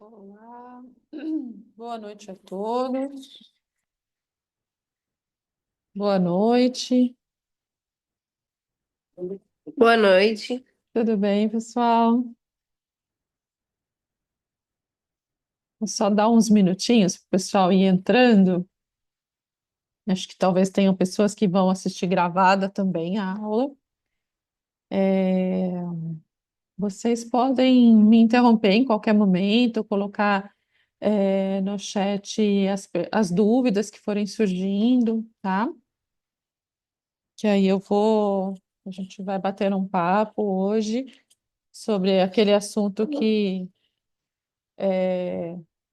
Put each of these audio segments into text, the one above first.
Olá, boa noite a todos. Boa noite, Boa noite. tudo bem, pessoal? Vou só dar uns minutinhos para o pessoal ir entrando. Acho que talvez tenham pessoas que vão assistir gravada também a aula. É, Vocês podem me interromper em qualquer momento, colocar no chat as dúvidas que forem surgindo, tá? Que aí a gente vai bater um papo hoje sobre aquele assunto que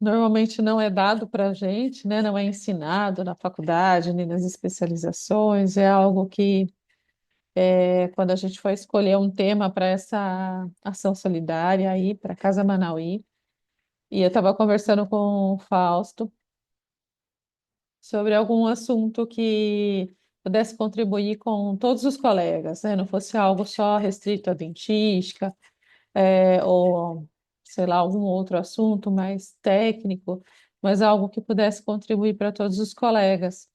normalmente não é dado para a gente, né? Não é ensinado na faculdade, nem nas especializações. É algo que, quando a gente for escolher um tema para essa ação solidária aí, para Casa Manauí, e eu estava conversando com o Fausto sobre algum assunto que pudesse contribuir com todos os colegas, né? Não fosse algo só restrito à dentística, ou sei lá, algum outro assunto mais técnico, mas algo que pudesse contribuir para todos os colegas.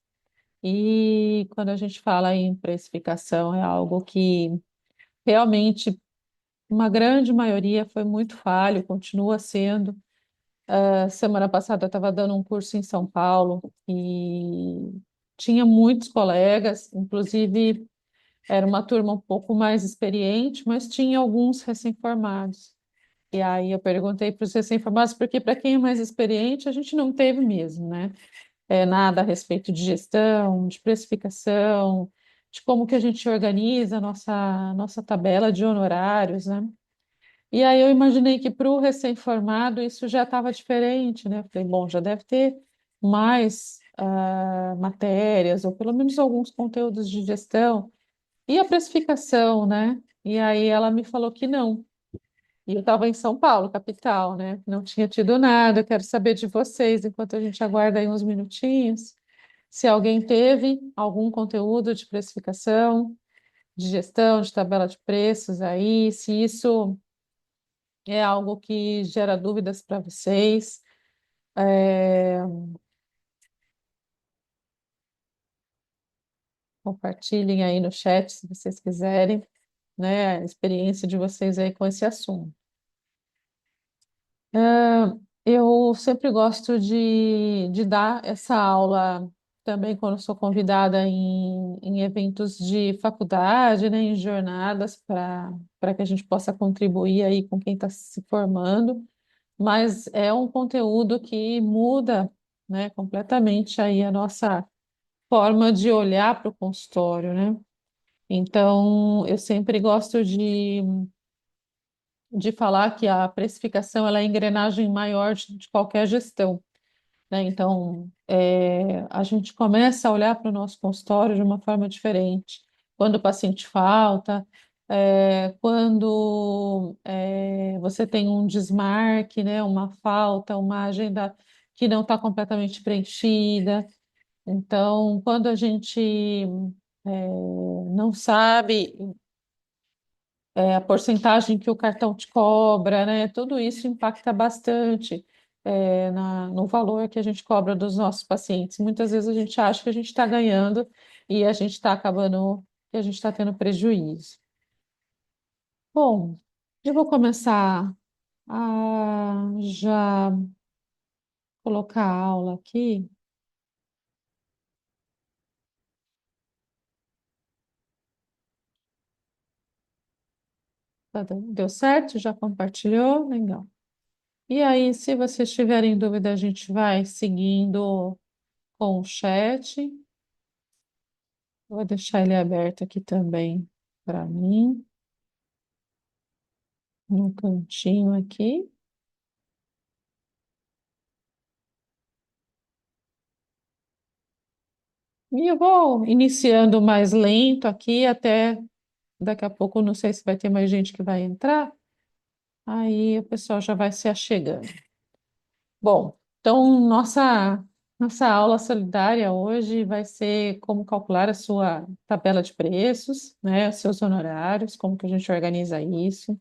E quando a gente fala em precificação, é algo que realmente uma grande maioria foi muito falho, continua sendo. Semana passada eu estava dando um curso em São Paulo e tinha muitos colegas, inclusive era uma turma um pouco mais experiente, mas tinha alguns recém-formados. E aí eu perguntei para os recém-formados, porque para quem é mais experiente, a gente não teve mesmo, né? Nada a respeito de gestão, de precificação, de como que a gente organiza a nossa tabela de honorários, né? E aí eu imaginei que para o recém-formado isso já estava diferente, né? Falei, bom, já deve ter mais matérias, ou pelo menos alguns conteúdos de gestão. E a precificação, né? E aí ela me falou que não. E eu estava em São Paulo, capital, né? Não tinha tido nada. Eu quero saber de vocês, enquanto a gente aguarda aí uns minutinhos, se alguém teve algum conteúdo de precificação, de gestão, de tabela de preços aí, se isso é algo que gera dúvidas para vocês. É, Compartilhem aí no chat, se vocês quiserem, né, a experiência de vocês aí com esse assunto. Eu sempre gosto de dar essa aula também quando sou convidada em eventos de faculdade, né, em jornadas para que a gente possa contribuir aí com quem está se formando, mas é um conteúdo que muda, né, completamente aí a nossa forma de olhar para o consultório, né? Então, eu sempre gosto de falar que a precificação ela é a engrenagem maior de qualquer gestão, né? Então, a gente começa a olhar para o nosso consultório de uma forma diferente. Quando o paciente falta, quando você tem um desmarque, né? Uma falta, uma agenda que não está completamente preenchida. Então, quando a gente não sabe a porcentagem que o cartão te cobra, né? Tudo isso impacta bastante no valor que a gente cobra dos nossos pacientes. Muitas vezes a gente acha que a gente está ganhando e a gente está acabando, que a gente está tendo prejuízo. Bom, eu vou começar a já colocar a aula aqui. Deu certo? Já compartilhou? Legal. E aí, se vocês tiverem dúvida, a gente vai seguindo com o chat. Vou deixar ele aberto aqui também para mim, no cantinho aqui. E eu vou iniciando mais lento aqui, até daqui a pouco, não sei se vai ter mais gente que vai entrar. Aí o pessoal já vai se achegando. Bom, então nossa aula solidária hoje vai ser como calcular a sua tabela de preços, né, os seus honorários, como que a gente organiza isso.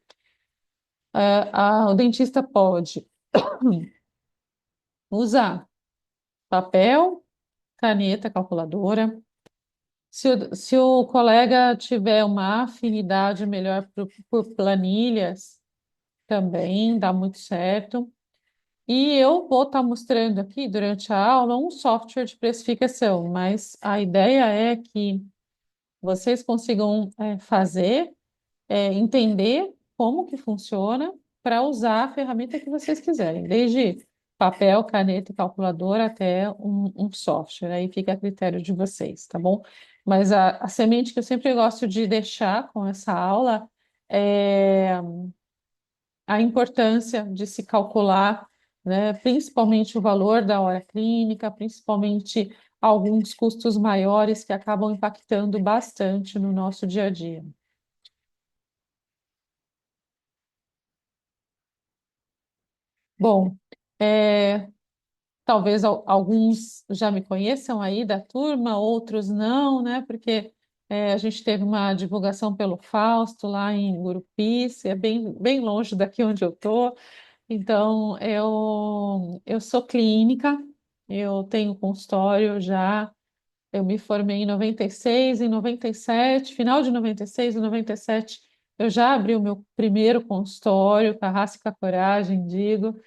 O dentista pode usar papel, caneta, calculadora. Se o colega tiver uma afinidade melhor por planilhas, também dá muito certo. E eu vou estar mostrando aqui durante a aula um software de precificação, mas a ideia é que vocês consigam fazer, entender como que funciona para usar a ferramenta que vocês quiserem, desde papel, caneta e calculadora até um software. Aí fica a critério de vocês, tá bom? Mas a semente que eu sempre gosto de deixar com essa aula é a importância de se calcular, né, principalmente o valor da hora clínica, principalmente alguns custos maiores que acabam impactando bastante no nosso dia a dia. Bom, é, talvez alguns já me conheçam aí da turma, outros não, né? Porque a gente teve uma divulgação pelo Fausto lá em Gurupi, é bem longe daqui onde eu estou. Então, eu sou clínica, eu tenho consultório já, eu me formei em 96, em 97, final de 96 e 97, eu já abri o meu primeiro consultório, com a raça e com a coragem, digo,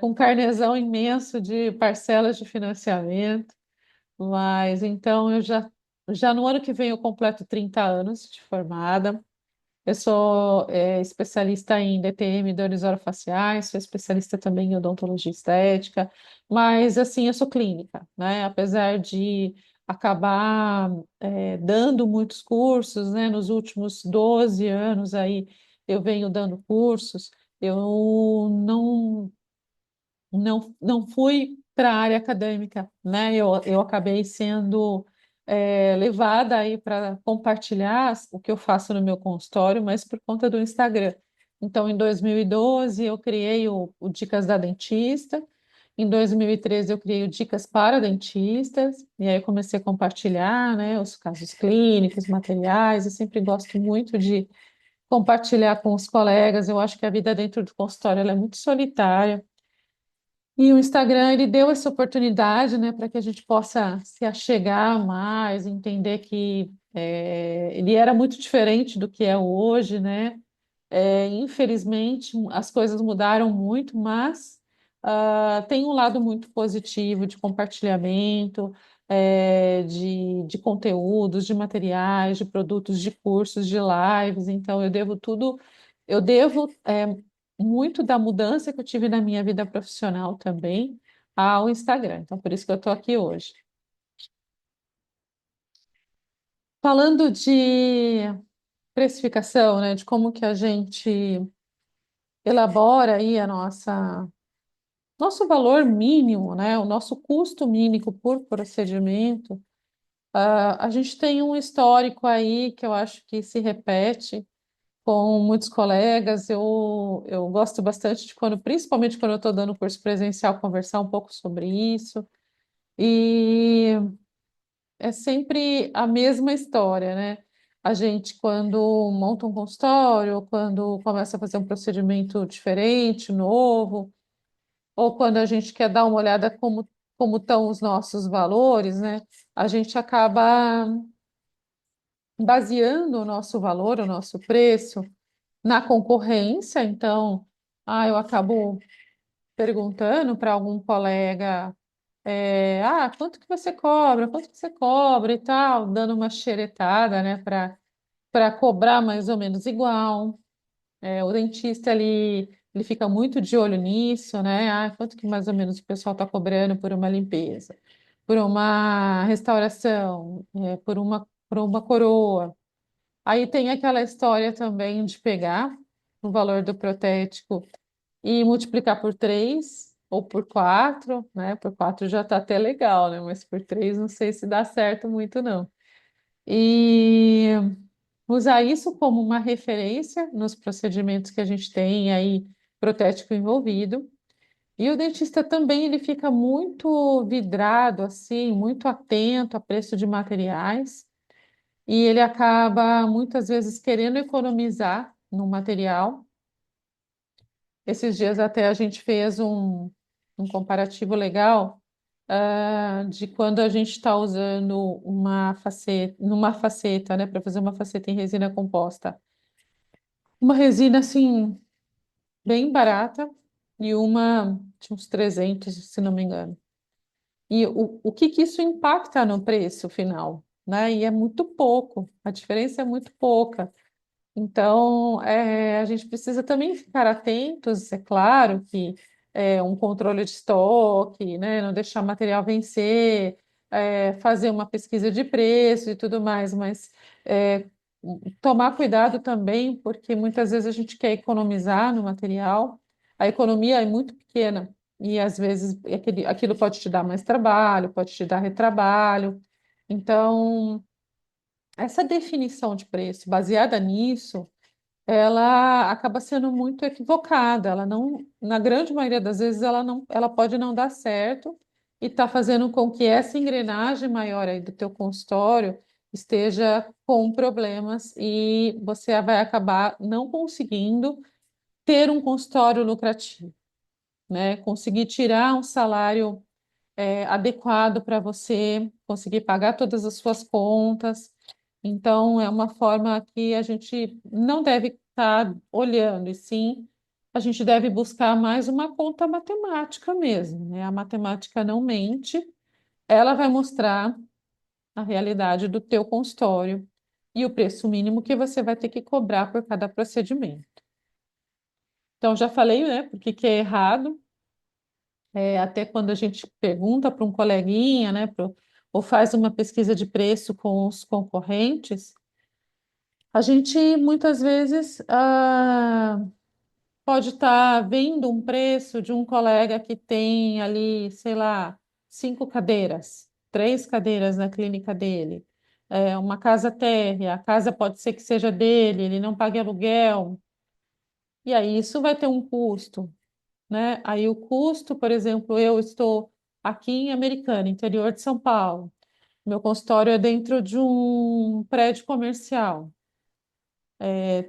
com um carnezão imenso de parcelas de financiamento, mas então já no ano que vem eu completo 30 anos de formada. Eu sou especialista em DTM, dores orofaciais, sou especialista também em odontologia estética, mas assim, eu sou clínica, né? Apesar de acabar dando muitos cursos, né? Nos últimos 12 anos aí eu venho dando cursos, eu não fui para a área acadêmica, né? Eu acabei sendo levada aí para compartilhar o que eu faço no meu consultório, mas por conta do Instagram. Então, em 2012, eu criei o Dicas da Dentista. Em 2013, eu criei o Dicas para Dentistas. E aí, eu comecei a compartilhar, né, os casos clínicos, materiais. Eu sempre gosto muito de compartilhar com os colegas. Eu acho que a vida dentro do consultório ela é muito solitária. E o Instagram, ele deu essa oportunidade, né, para que a gente possa se achegar mais, entender que ele era muito diferente do que é hoje, né? Infelizmente, as coisas mudaram muito, mas tem um lado muito positivo de compartilhamento, de conteúdos, de materiais, de produtos, de cursos, de lives. Então, eu devo muito da mudança que eu tive na minha vida profissional também ao Instagram. Então, por isso que eu estou aqui hoje. Falando de precificação, né, de como que a gente elabora aí a nosso valor mínimo, né, o nosso custo mínimo por procedimento, a gente tem um histórico aí que eu acho que se repete com muitos colegas. Eu gosto bastante de quando, principalmente quando eu estou dando curso presencial, conversar um pouco sobre isso. E é sempre a mesma história, né? A gente, quando monta um consultório, quando começa a fazer um procedimento diferente, novo, ou quando a gente quer dar uma olhada como estão os nossos valores, né? A gente acaba baseando o nosso valor, o nosso preço, na concorrência, então, eu acabo perguntando para algum colega, quanto que você cobra? Quanto que você cobra e tal, dando uma xeretada, né, para cobrar mais ou menos igual. O dentista ele fica muito de olho nisso, né? Quanto que mais ou menos o pessoal está cobrando por uma limpeza, por uma restauração, por uma coroa. Aí tem aquela história também de pegar o valor do protético e multiplicar por 3 ou por 4, né? Por 4 já está até legal, né? Mas por 3 não sei se dá certo muito, não. E usar isso como uma referência nos procedimentos que a gente tem aí protético envolvido. E o dentista também ele fica muito vidrado, assim, muito atento a preço de materiais, e ele acaba muitas vezes querendo economizar no material. Esses dias até a gente fez um comparativo legal, de quando a gente está usando numa faceta, né, para fazer uma faceta em resina composta. Uma resina assim, bem barata e uma de uns 300, se não me engano. E o que que isso impacta no preço final, né? E é muito pouco, a diferença é muito pouca. Então, a gente precisa também ficar atentos, é claro que um controle de estoque, né, não deixar o material vencer, fazer uma pesquisa de preço e tudo mais, mas é, tomar cuidado também, porque muitas vezes a gente quer economizar no material, a economia é muito pequena e às vezes aquilo pode te dar mais trabalho, pode te dar retrabalho. Então, essa definição de preço baseada nisso ela acaba sendo muito equivocada. Ela não, na grande maioria das vezes, ela pode não dar certo e está fazendo com que essa engrenagem maior aí do teu consultório esteja com problemas e você vai acabar não conseguindo ter um consultório lucrativo, né? Conseguir tirar um salário adequado para você conseguir pagar todas as suas contas. Então, é uma forma que a gente não deve estar olhando, e sim a gente deve buscar mais uma conta matemática mesmo, né? A matemática não mente, ela vai mostrar a realidade do teu consultório e o preço mínimo que você vai ter que cobrar por cada procedimento. Então, já falei, né, porque que é errado. Até quando a gente pergunta para um coleguinha, né, ou faz uma pesquisa de preço com os concorrentes, a gente muitas vezes pode estar vendo um preço de um colega que tem ali, sei lá, 5 cadeiras, 3 cadeiras na clínica dele, uma casa térrea, a casa pode ser que seja dele, ele não pague aluguel, e aí isso vai ter um custo, né? Aí o custo, por exemplo, eu estou aqui em Americana, interior de São Paulo. Meu consultório é dentro de um prédio comercial.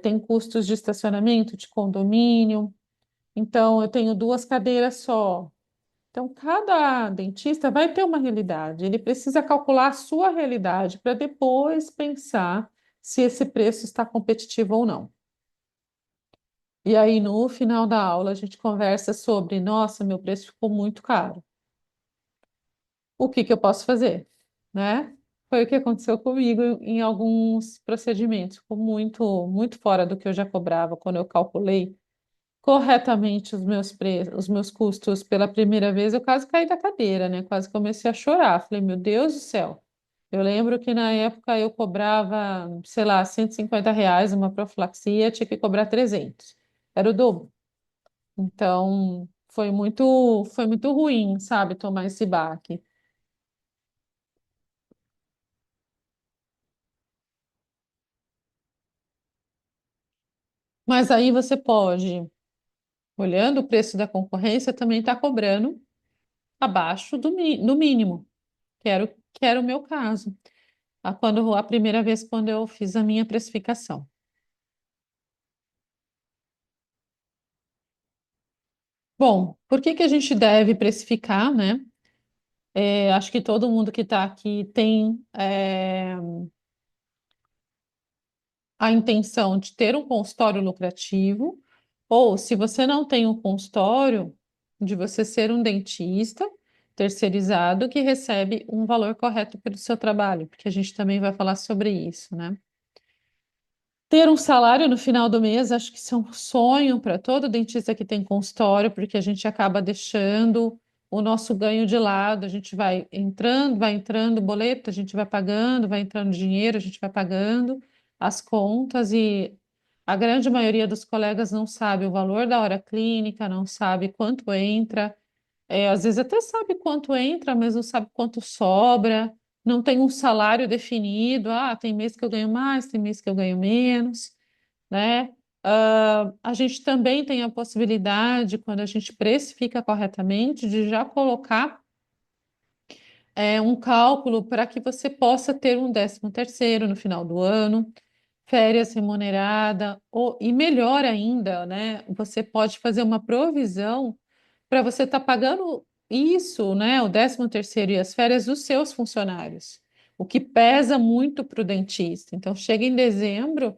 Tem custos de estacionamento, de condomínio. Então, eu tenho 2 cadeiras só. Então, cada dentista vai ter uma realidade. Ele precisa calcular a sua realidade para depois pensar se esse preço está competitivo ou não. E aí, no final da aula, a gente conversa sobre: nossa, meu preço ficou muito caro. O que que eu posso fazer, né? Foi o que aconteceu comigo em alguns procedimentos, ficou muito, muito fora do que eu já cobrava quando eu calculei corretamente os meus custos pela primeira vez, eu quase caí da cadeira, né? Quase comecei a chorar. Falei, meu Deus do céu. Eu lembro que na época eu cobrava, sei lá, R$ 150 uma profilaxia, tinha que cobrar 300. Era o dobro. Então, foi muito ruim, sabe, tomar esse baque. Mas aí você pode, olhando o preço da concorrência, também está cobrando abaixo do mínimo, que era o meu caso, a primeira vez quando eu fiz a minha precificação. Bom, por que que a gente deve precificar, né? Acho que todo mundo que está aqui tem a intenção de ter um consultório lucrativo, ou se você não tem um consultório, de você ser um dentista terceirizado que recebe um valor correto pelo seu trabalho, porque a gente também vai falar sobre isso, né? Ter um salário no final do mês, acho que isso é um sonho para todo dentista que tem consultório, porque a gente acaba deixando o nosso ganho de lado, a gente vai entrando boleto, a gente vai pagando, vai entrando dinheiro, a gente vai pagando as contas e a grande maioria dos colegas não sabe o valor da hora clínica, não sabe quanto entra, às vezes até sabe quanto entra, mas não sabe quanto sobra, não tem um salário definido. Ah, tem mês que eu ganho mais, tem mês que eu ganho menos, né? A gente também tem a possibilidade, quando a gente precifica corretamente, de já colocar um cálculo para que você possa ter um 13º no final do ano, férias remunerada, e melhor ainda, né? Você pode fazer uma provisão para você estar pagando isso, né? O 13º e as férias dos seus funcionários, o que pesa muito para o dentista. Então, chega em dezembro,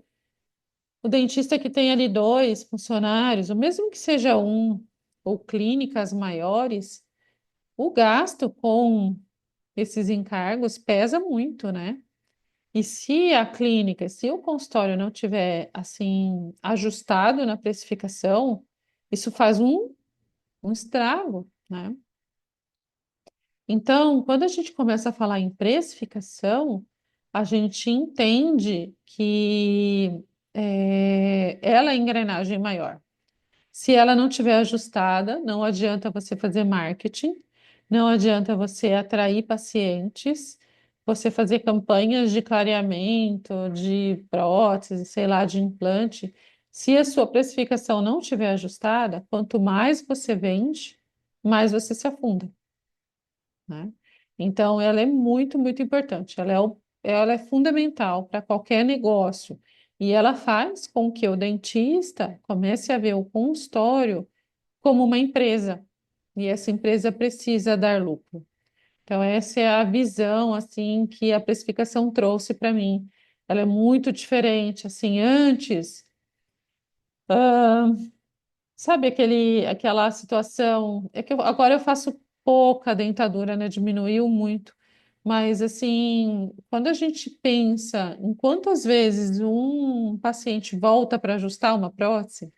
o dentista que tem ali dois funcionários, ou mesmo que seja um, ou clínicas maiores, o gasto com esses encargos pesa muito, né? E se a clínica, se o consultório não tiver assim ajustado na precificação, isso faz um estrago, né? Então, quando a gente começa a falar em precificação, a gente entende que ela é a engrenagem maior. Se ela não tiver ajustada, não adianta você fazer marketing, não adianta você atrair pacientes, você fazer campanhas de clareamento, de prótese, sei lá, de implante. Se a sua precificação não estiver ajustada, quanto mais você vende, mais você se afunda, né? Então, ela é muito, muito importante. Ela é fundamental para qualquer negócio. E ela faz com que o dentista comece a ver o consultório como uma empresa. E essa empresa precisa dar lucro. Então, essa é a visão, assim, que a precificação trouxe para mim. Ela é muito diferente. Assim, antes, sabe aquela situação? É que agora eu faço pouca dentadura, né? Diminuiu muito. Mas, assim, quando a gente pensa em quantas vezes um paciente volta para ajustar uma prótese,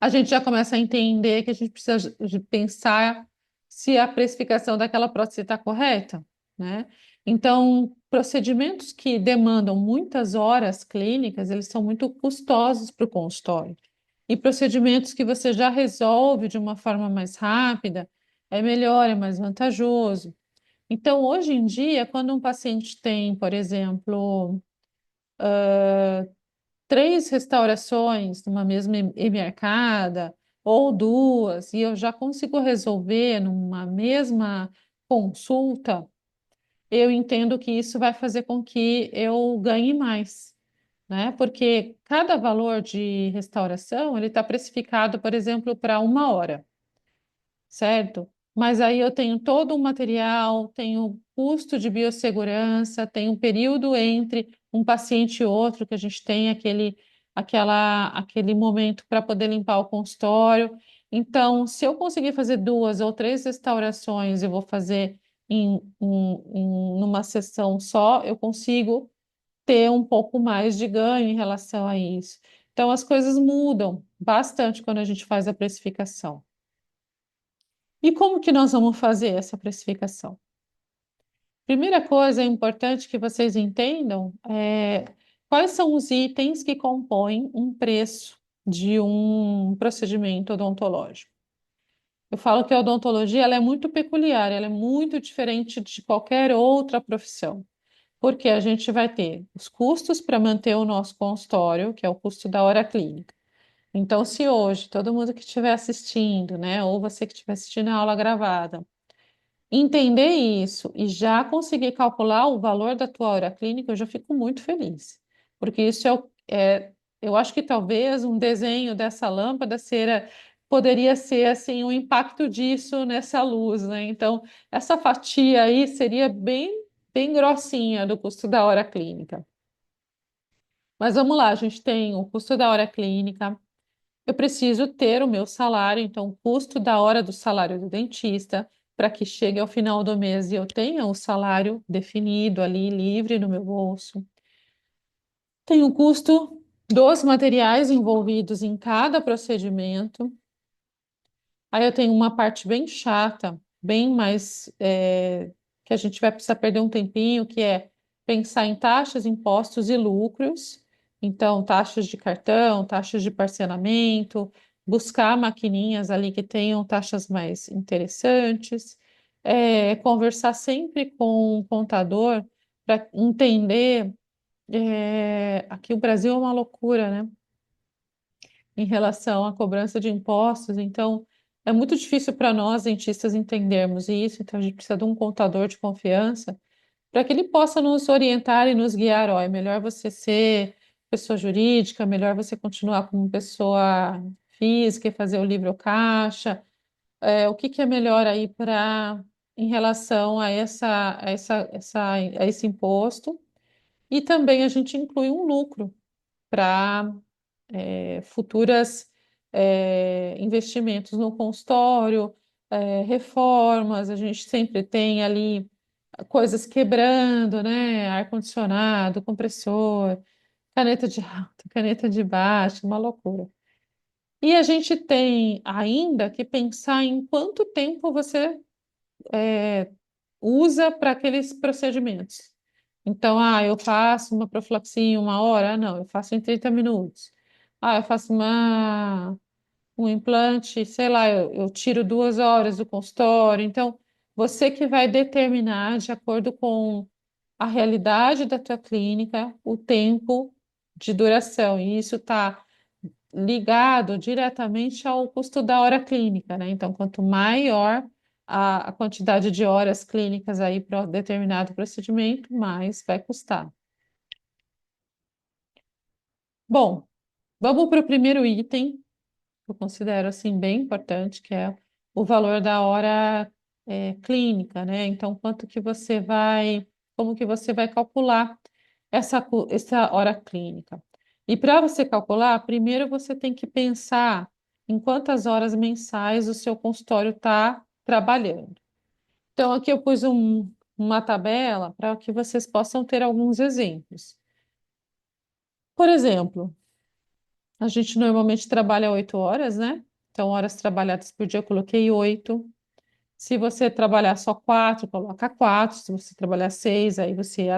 a gente já começa a entender que a gente precisa de pensar se a precificação daquela prótese está correta, né? Então, procedimentos que demandam muitas horas clínicas, eles são muito custosos para o consultório. E procedimentos que você já resolve de uma forma mais rápida, é melhor, é mais vantajoso. Então, hoje em dia, quando um paciente tem, por exemplo, 3 restaurações numa mesma arcada, ou duas, e eu já consigo resolver numa mesma consulta, eu entendo que isso vai fazer com que eu ganhe mais, né? Porque cada valor de restauração, ele está precificado, por exemplo, para 1 hora, certo? Mas aí eu tenho todo um material, tenho custo de biossegurança, tenho um período entre um paciente e outro que a gente tem aquele momento para poder limpar o consultório. Então, se eu conseguir fazer 2 ou 3 restaurações, eu vou fazer numa sessão só, eu consigo ter um pouco mais de ganho em relação a isso. Então, as coisas mudam bastante quando a gente faz a precificação. E como que nós vamos fazer essa precificação? Primeira coisa é importante que vocês entendam quais são os itens que compõem um preço de um procedimento odontológico. Eu falo que a odontologia ela é muito peculiar, ela é muito diferente de qualquer outra profissão, porque a gente vai ter os custos para manter o nosso consultório, que é o custo da hora clínica. Então, se hoje todo mundo que estiver assistindo, né, ou você que estiver assistindo a aula gravada, entender isso e já conseguir calcular o valor da tua hora clínica, eu já fico muito feliz. Porque isso eu acho que talvez um desenho dessa lâmpada poderia ser assim o impacto disso nessa luz, né? Então, essa fatia aí seria bem, bem grossinha do custo da hora clínica. Mas vamos lá, a gente tem o custo da hora clínica. Eu preciso ter o meu salário, então o custo da hora do salário do dentista, para que chegue ao final do mês e eu tenha o salário definido ali, livre no meu bolso. Tem o custo dos materiais envolvidos em cada procedimento. Aí eu tenho uma parte bem chata, bem mais que a gente vai precisar perder um tempinho, que é pensar em taxas, impostos e lucros. Então, taxas de cartão, taxas de parcelamento, buscar maquininhas ali que tenham taxas mais interessantes, conversar sempre com o contador para entender. Aqui o Brasil é uma loucura, né? Em relação à cobrança de impostos. Então, é muito difícil para nós, dentistas, entendermos isso. Então, a gente precisa de um contador de confiança para que ele possa nos orientar e nos guiar. Ó, é melhor você ser pessoa jurídica, melhor você continuar como pessoa física e fazer o livro caixa. O que que é melhor aí para em relação a esse imposto? E também a gente inclui um lucro para futuras investimentos no consultório, reformas, a gente sempre tem ali coisas quebrando, né? Ar-condicionado, compressor, caneta de alta, caneta de baixo, uma loucura. E a gente tem ainda que pensar em quanto tempo você usa para aqueles procedimentos. Então, eu faço uma profilaxia em 1 hora? Ah, não, eu faço em 30 minutos. Eu faço um implante, sei lá, eu tiro 2 horas do consultório. Então, você que vai determinar, de acordo com a realidade da tua clínica, o tempo de duração. E isso está ligado diretamente ao custo da hora clínica, né? Então, quanto maior a quantidade de horas clínicas aí para determinado procedimento, mais vai custar. Bom, vamos para o primeiro item, eu considero assim bem importante, que é o valor da hora clínica, né? Então, como que você vai calcular essa hora clínica? E para você calcular, primeiro você tem que pensar em quantas horas mensais o seu consultório está trabalhando. Então, aqui eu pus uma tabela para que vocês possam ter alguns exemplos. Por exemplo, a gente normalmente trabalha 8 horas, né? Então, horas trabalhadas por dia, eu coloquei 8. Se você trabalhar só 4, coloca 4. Se você trabalhar 6, aí você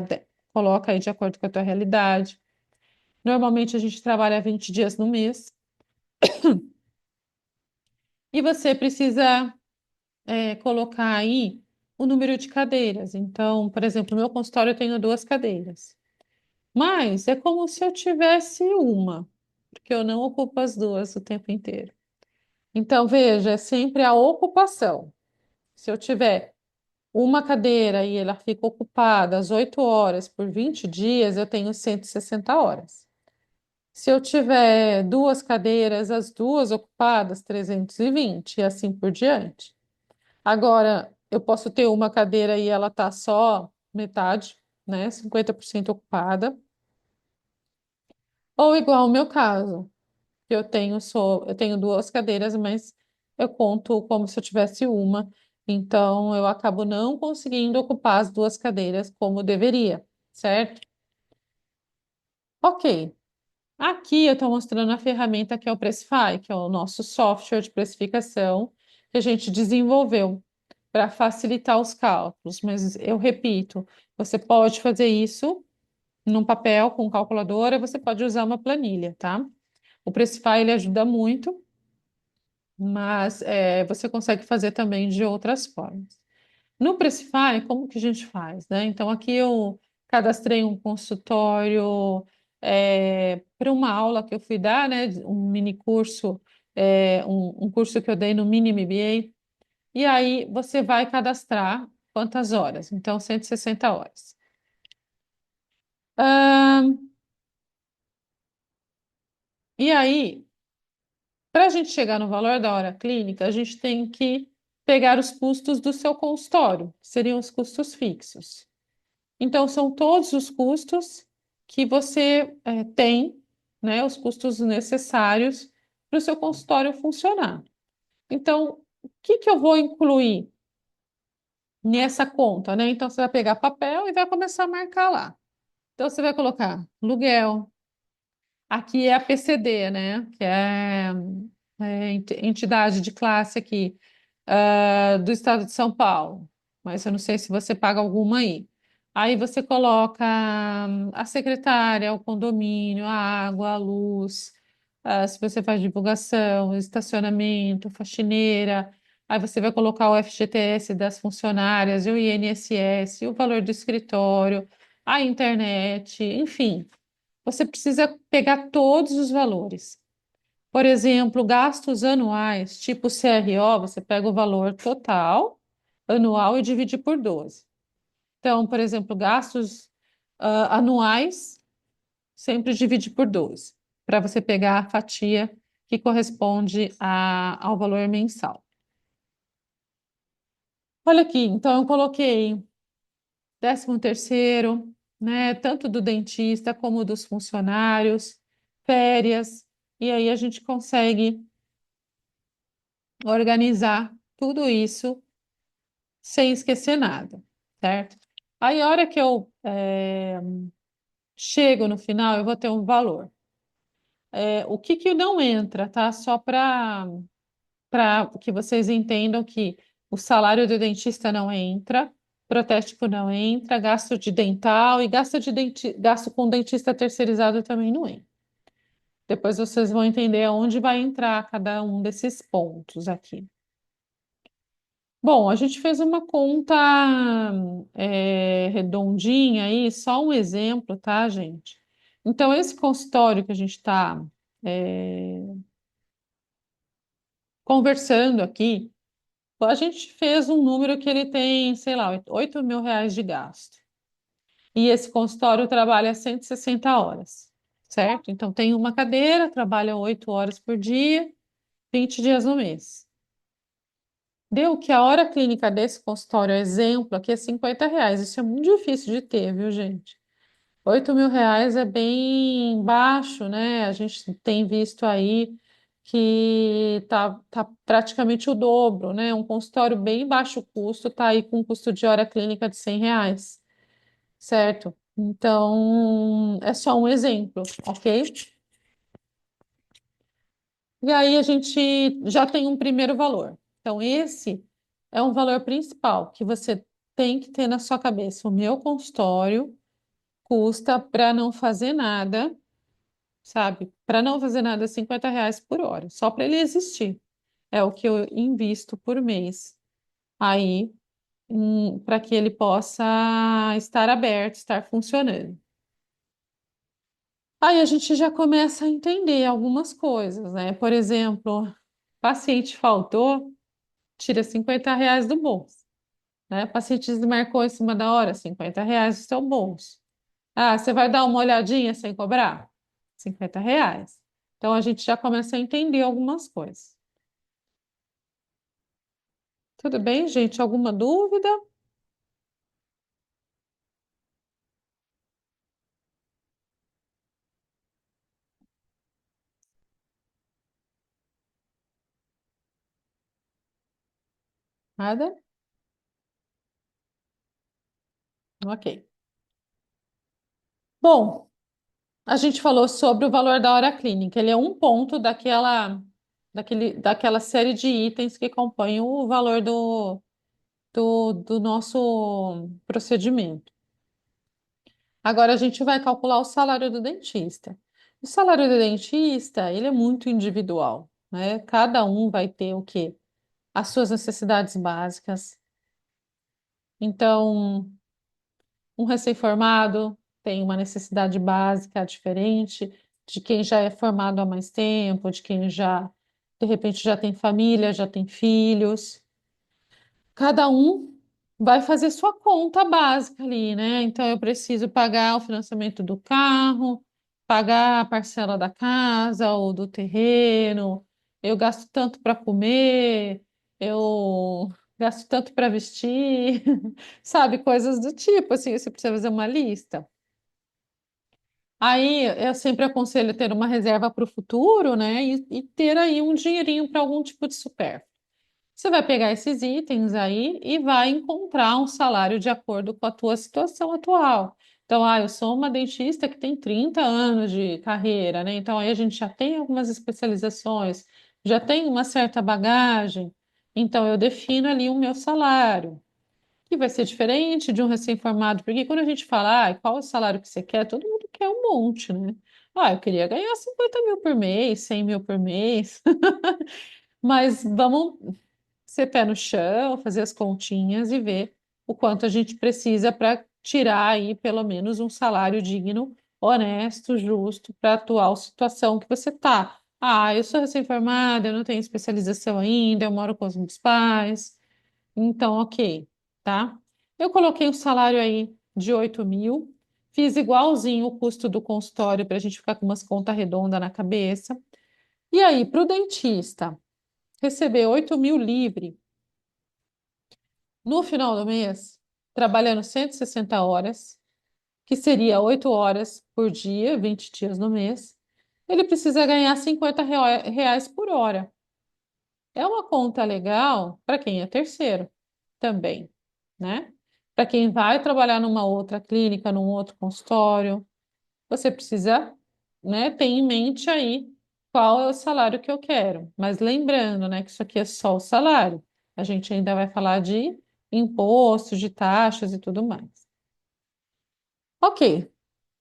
coloca aí de acordo com a tua realidade. Normalmente, a gente trabalha 20 dias no mês. E você precisa colocar aí o número de cadeiras. Então, por exemplo, no meu consultório eu tenho 2 cadeiras. Mas é como se eu tivesse uma, porque eu não ocupo as duas o tempo inteiro. Então, veja, é sempre a ocupação. Se eu tiver uma cadeira e ela fica ocupada às 8 horas por 20 dias, eu tenho 160 horas. Se eu tiver 2 cadeiras, as duas ocupadas, 320, e assim por diante. Agora, eu posso ter uma cadeira e ela tá só metade, né, 50% ocupada, ou igual o meu caso, que eu tenho 2 cadeiras, mas eu conto como se eu tivesse uma, então eu acabo não conseguindo ocupar as 2 cadeiras como deveria, certo? Ok. Aqui eu estou mostrando a ferramenta que é o Pressify, que é o nosso software de precificação que a gente desenvolveu para facilitar os cálculos. Mas eu repito, você pode fazer isso num papel com calculadora, você pode usar uma planilha, tá? O Pressify ele ajuda muito, mas você consegue fazer também de outras formas. No Pressify, como que a gente faz, né? Então, aqui eu cadastrei um consultório para uma aula que eu fui dar, né? Um mini curso, um curso que eu dei no Mini MBA. E aí você vai cadastrar quantas horas? Então, 160 horas. Ahn, e aí, para a gente chegar no valor da hora clínica, a gente tem que pegar os custos do seu consultório, que seriam os custos fixos. Então, são todos os custos que você tem, né, os custos necessários para o seu consultório funcionar. Então, o que que eu vou incluir nessa conta, né? Então, você vai pegar papel e vai começar a marcar lá. Então, você vai colocar aluguel. Aqui é a PCD, né? Que é, entidade de classe aqui, do estado de São Paulo. Mas eu não sei se você paga alguma aí. Aí você coloca a secretária, o condomínio, a água, a luz, se você faz divulgação, estacionamento, faxineira. Aí você vai colocar o FGTS das funcionárias, o INSS, o valor do escritório, a internet, enfim. Você precisa pegar todos os valores. Por exemplo, gastos anuais, tipo CRO, você pega o valor total anual e divide por 12. Então, por exemplo, gastos anuais, sempre divide por 12, para você pegar a fatia que corresponde ao valor mensal. Olha aqui, então eu coloquei 13º, né, tanto do dentista como dos funcionários, férias, e aí a gente consegue organizar tudo isso sem esquecer nada, certo? Aí, a hora que eu chego no final, eu vou ter um valor. O que que não entra, tá? Só para que vocês entendam que o salário do dentista não entra, protético não entra, gasto de dental e gasto com dentista terceirizado também não entra. Depois vocês vão entender onde vai entrar cada um desses pontos aqui. Bom, a gente fez uma conta redondinha aí, só um exemplo, tá, gente? Então, esse consultório que a gente está conversando aqui, a gente fez um número que ele tem, sei lá, 8.000 reais de gasto. E esse consultório trabalha 160 horas, certo? Então, tem uma cadeira, trabalha 8 horas por dia, 20 dias no mês. Deu que a hora clínica desse consultório, exemplo, aqui é 50 reais. Isso é muito difícil de ter, viu, gente? 8.000 reais é bem baixo, né? A gente tem visto aí que tá praticamente o dobro, né? Um consultório bem baixo custo tá aí com um custo de hora clínica de 100 reais, certo? Então, é só um exemplo, ok? E aí a gente já tem um primeiro valor. Então, esse é um valor principal que você tem que ter na sua cabeça. O meu consultório custa para não fazer nada, sabe? Para não fazer nada, 50 reais por hora, só para ele existir. É o que eu invisto por mês. Aí, para que ele possa estar aberto, estar funcionando. Aí a gente já começa a entender algumas coisas, né? Por exemplo, paciente faltou, tira 50 reais do bolso, né? Paciente desmarcou em cima da hora, 50 reais do seu bolso. Ah, você vai dar uma olhadinha sem cobrar? 50 reais. Então a gente já começa a entender algumas coisas. Tudo bem, gente? Alguma dúvida? Nada? Ok. Bom, a gente falou sobre o valor da hora clínica. Ele é um ponto daquela série de itens que compõem o valor do nosso procedimento. Agora a gente vai calcular o salário do dentista. O salário do dentista, ele é muito individual, né? Cada um vai ter o quê? As suas necessidades básicas. Então, um recém-formado tem uma necessidade básica diferente de quem já é formado há mais tempo, de quem já, de repente, já tem família, já tem filhos. Cada um vai fazer sua conta básica ali, né? Então, eu preciso pagar o financiamento do carro, pagar a parcela da casa ou do terreno, eu gasto tanto para comer, eu gasto tanto para vestir, sabe? Coisas do tipo, assim, você precisa fazer uma lista. Aí eu sempre aconselho ter uma reserva para o futuro, né? E ter aí um dinheirinho para algum tipo de supérfluo. Você vai pegar esses itens aí e vai encontrar um salário de acordo com a tua situação atual. Então, eu sou uma dentista que tem 30 anos de carreira, né? Então, aí a gente já tem algumas especializações, já tem uma certa bagagem. Então, eu defino ali o meu salário, que vai ser diferente de um recém-formado, porque quando a gente fala, qual é o salário que você quer, todo mundo quer um monte, né? Eu queria ganhar 50 mil por mês, 100 mil por mês, mas vamos ser pé no chão, fazer as continhas e ver o quanto a gente precisa para tirar aí pelo menos um salário digno, honesto, justo para a atual situação que você está. Eu sou recém-formada, eu não tenho especialização ainda, eu moro com os meus pais, então, ok, tá? Eu coloquei um salário aí de 8 mil, fiz igualzinho o custo do consultório para a gente ficar com umas contas redondas na cabeça. E aí, para o dentista receber 8 mil livre no final do mês, trabalhando 160 horas, que seria 8 horas por dia, 20 dias no mês, ele precisa ganhar 50 reais por hora. É uma conta legal para quem é terceiro também, né? Para quem vai trabalhar numa outra clínica, num outro consultório, você precisa, né, ter em mente aí qual é o salário que eu quero. Mas lembrando, né, que isso aqui é só o salário. A gente ainda vai falar de impostos, de taxas e tudo mais. Ok,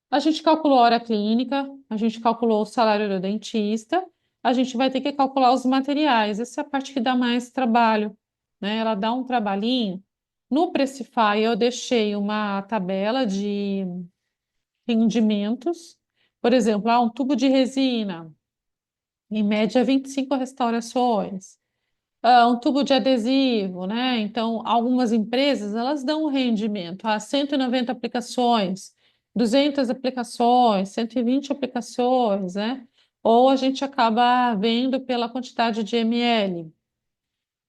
a gente calculou a hora clínica, a gente calculou o salário do dentista, a gente vai ter que calcular os materiais. Essa é a parte que dá mais trabalho, né? Ela dá um trabalhinho. No Precify, eu deixei uma tabela de rendimentos. Por exemplo, um tubo de resina, em média 25 restaurações. Um tubo de adesivo, né? Então, algumas empresas, elas dão um rendimento a 190 aplicações, 200 aplicações, 120 aplicações, né? Ou a gente acaba vendo pela quantidade de ml.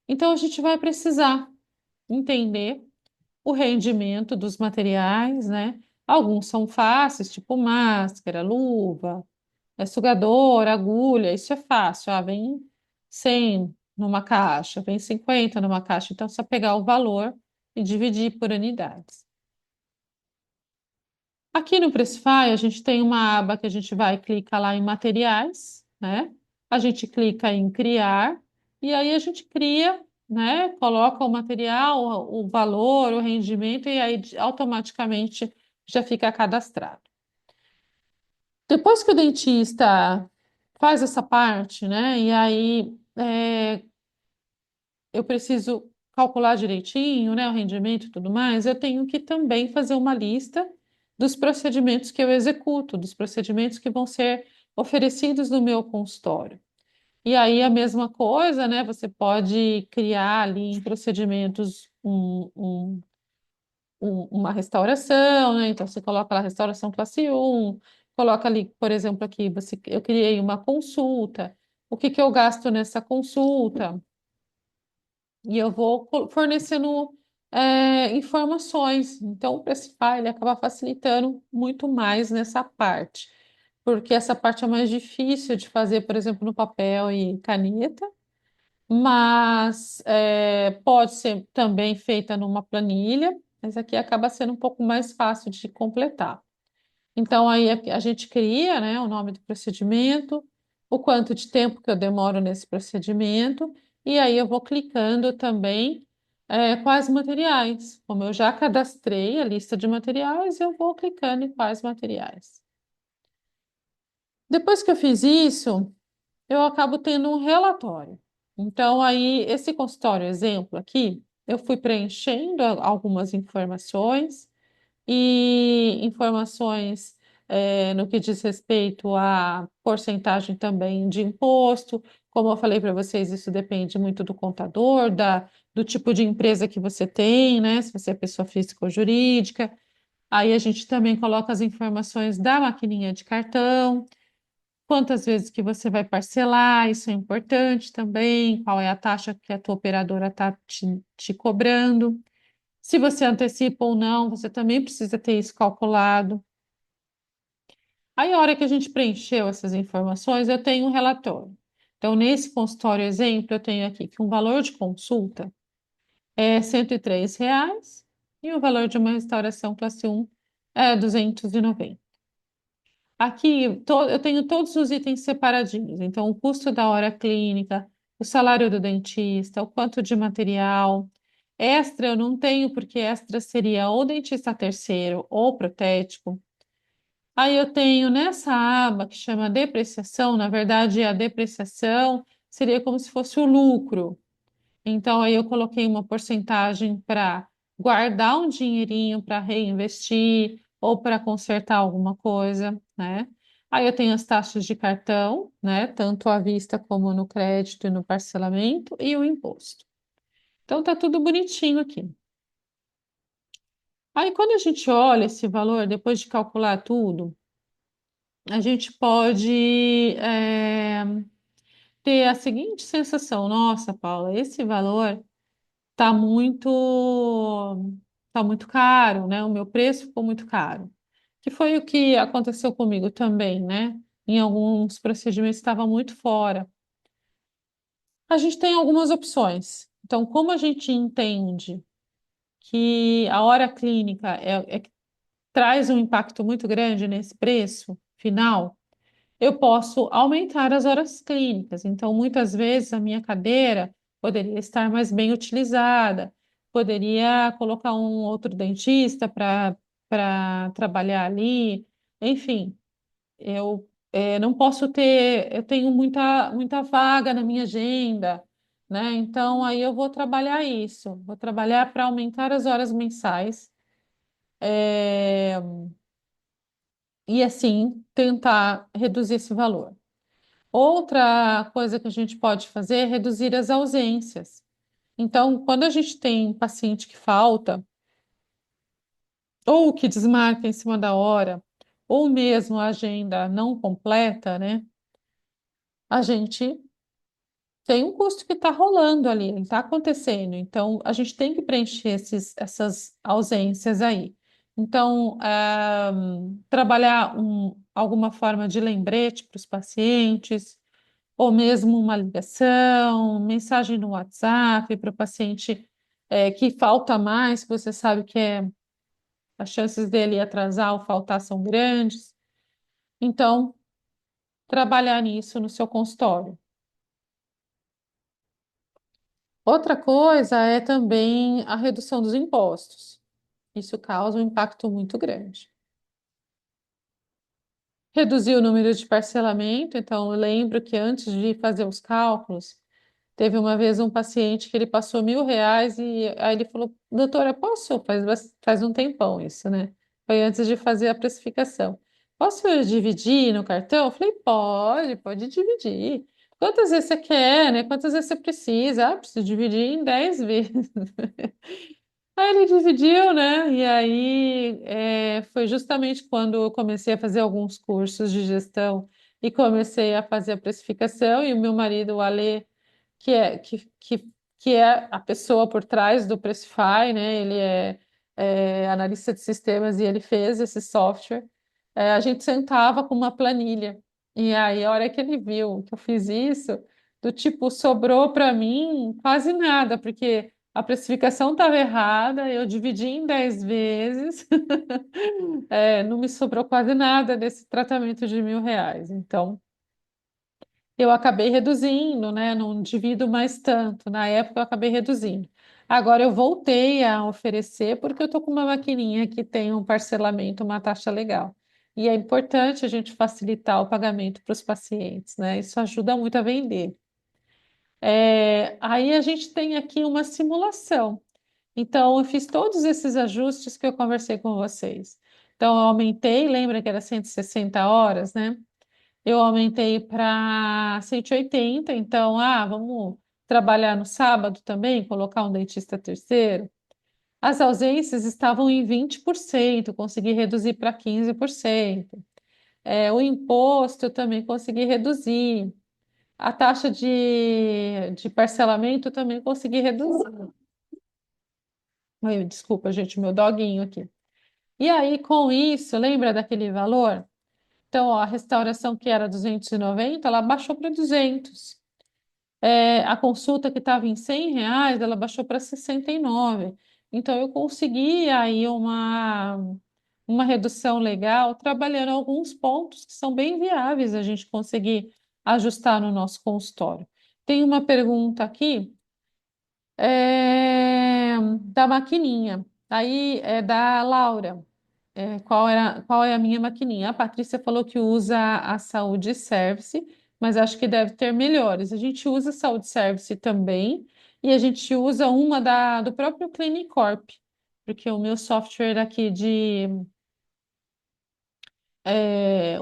Então, a gente vai precisar entender o rendimento dos materiais, né? Alguns são fáceis, tipo máscara, luva, sugador, agulha, isso é fácil. Vem 100 numa caixa, vem 50 numa caixa. Então, é só pegar o valor e dividir por unidades. Aqui no Pressify, a gente tem uma aba que a gente vai clicar lá em materiais, né? A gente clica em criar e aí a gente cria, né? Coloca o material, o valor, o rendimento e aí automaticamente já fica cadastrado. Depois que o dentista faz essa parte, né? E aí eu preciso calcular direitinho, né? O rendimento e tudo mais. Eu tenho que também fazer uma lista dos procedimentos que eu executo, dos procedimentos que vão ser oferecidos no meu consultório. E aí a mesma coisa, né? Você pode criar ali em procedimentos uma restauração, né? Então você coloca lá restauração classe 1, coloca ali, por exemplo, aqui eu criei uma consulta, o que que eu gasto nessa consulta? E eu vou fornecendo informações. Então o Pressify ele acaba facilitando muito mais nessa parte, porque essa parte é mais difícil de fazer, por exemplo, no papel e caneta. Mas pode ser também feita numa planilha, mas aqui acaba sendo um pouco mais fácil de completar. Então, aí a gente cria, né, o nome do procedimento, o quanto de tempo que eu demoro nesse procedimento, e aí eu vou clicando também quais materiais. Como eu já cadastrei a lista de materiais, eu vou clicando em quais materiais. Depois que eu fiz isso, eu acabo tendo um relatório. Então, aí, esse consultório exemplo aqui, eu fui preenchendo algumas informações e informações no que diz respeito à porcentagem também de imposto. Como eu falei para vocês, isso depende muito do contador, do tipo de empresa que você tem, né? Se você é pessoa física ou jurídica. Aí a gente também coloca as informações da maquininha de cartão. Quantas vezes que você vai parcelar, isso é importante também. Qual é a taxa que a tua operadora está te cobrando? Se você antecipa ou não, você também precisa ter isso calculado. Aí, a hora que a gente preencheu essas informações, eu tenho um relatório. Então, nesse consultório exemplo, eu tenho aqui que um valor de consulta é R$ 103 e o valor de uma restauração classe 1 é 290. Aqui eu tenho todos os itens separadinhos. Então, o custo da hora clínica, o salário do dentista, o quanto de material. Extra eu não tenho, porque extra seria ou dentista terceiro ou protético. Aí eu tenho nessa aba que chama depreciação, na verdade, a depreciação seria como se fosse o lucro. Então, aí eu coloquei uma porcentagem para guardar um dinheirinho para reinvestir ou para consertar alguma coisa, né? Aí eu tenho as taxas de cartão, né? Tanto à vista como no crédito e no parcelamento e o imposto. Então, tá tudo bonitinho aqui. Aí, quando a gente olha esse valor, depois de calcular tudo, a gente pode ter a seguinte sensação: nossa, Paula, esse valor tá muito tá muito caro, né? O meu preço ficou muito caro. Que foi o que aconteceu comigo também, né? Em alguns procedimentos estava muito fora. A gente tem algumas opções. Então, como a gente entende que a hora clínica que traz um impacto muito grande nesse preço final, eu posso aumentar as horas clínicas. Então, muitas vezes a minha cadeira poderia estar mais bem utilizada, poderia colocar um outro dentista para trabalhar ali. Enfim, eu não posso ter, eu tenho muita vaga na minha agenda, né? Então, aí eu vou trabalhar isso, vou trabalhar para aumentar as horas mensais. é, e assim tentar reduzir esse valor. Outra coisa que a gente pode fazer é reduzir as ausências. Então, quando a gente tem paciente que falta, ou que desmarca em cima da hora, ou mesmo a agenda não completa, né? A gente tem um custo que está rolando ali, está acontecendo. Então, a gente tem que preencher essas ausências aí. Então, trabalhar alguma forma de lembrete para os pacientes, ou mesmo uma ligação, mensagem no WhatsApp para o paciente que falta mais, que você sabe que as chances dele atrasar ou faltar são grandes. Então, trabalhar nisso no seu consultório. Outra coisa é também a redução dos impostos. Isso causa um impacto muito grande. Reduzir o número de parcelamento, então eu lembro que antes de fazer os cálculos, teve uma vez um paciente que ele passou R$ 1.000 e aí ele falou, doutora, posso? Faz um tempão isso, né? Foi antes de fazer a precificação. Posso dividir no cartão? Eu falei, pode dividir. Quantas vezes você quer, né? Quantas vezes você precisa? Ah, preciso dividir em 10 vezes. Aí ele dividiu, né? E aí foi justamente quando eu comecei a fazer alguns cursos de gestão e comecei a fazer a precificação, e o meu marido, o Alê, que é, que é a pessoa por trás do Pressify, né? Ele é analista de sistemas e ele fez esse software. A gente sentava com uma planilha. E aí, a hora que ele viu que eu fiz isso, do tipo, sobrou para mim quase nada, porque a precificação estava errada, eu dividi em 10 vezes, não me sobrou quase nada desse tratamento de R$ 1.000. Então, eu acabei reduzindo, né? Não divido mais tanto. Na época eu acabei reduzindo. Agora eu voltei a oferecer porque eu estou com uma maquininha que tem um parcelamento, uma taxa legal. E é importante a gente facilitar o pagamento para os pacientes, né? Isso ajuda muito a vender. Aí a gente tem aqui uma simulação. Então, eu fiz todos esses ajustes que eu conversei com vocês. Então, eu aumentei, lembra que era 160 horas, né? Eu aumentei para 180, então, vamos trabalhar no sábado também, colocar um dentista terceiro. As ausências estavam em 20%, consegui reduzir para 15%. O imposto eu também consegui reduzir. A taxa de parcelamento eu também consegui reduzir. Ai, desculpa, gente, meu doguinho aqui. E aí, com isso, lembra daquele valor? Então, ó, a restauração que era 290, ela baixou para 200. A consulta que estava em R$ 100, ela baixou para 69. Então, eu consegui aí uma redução legal, trabalhando alguns pontos que são bem viáveis a gente conseguir ajustar no nosso consultório. Tem uma pergunta aqui, da maquininha. Aí é da Laura. Qual é a minha maquininha? A Patrícia falou que usa a Saúde Service, mas acho que deve ter melhores. A gente usa a Saúde Service também e a gente usa uma do próprio Clinicorp, porque o meu software aqui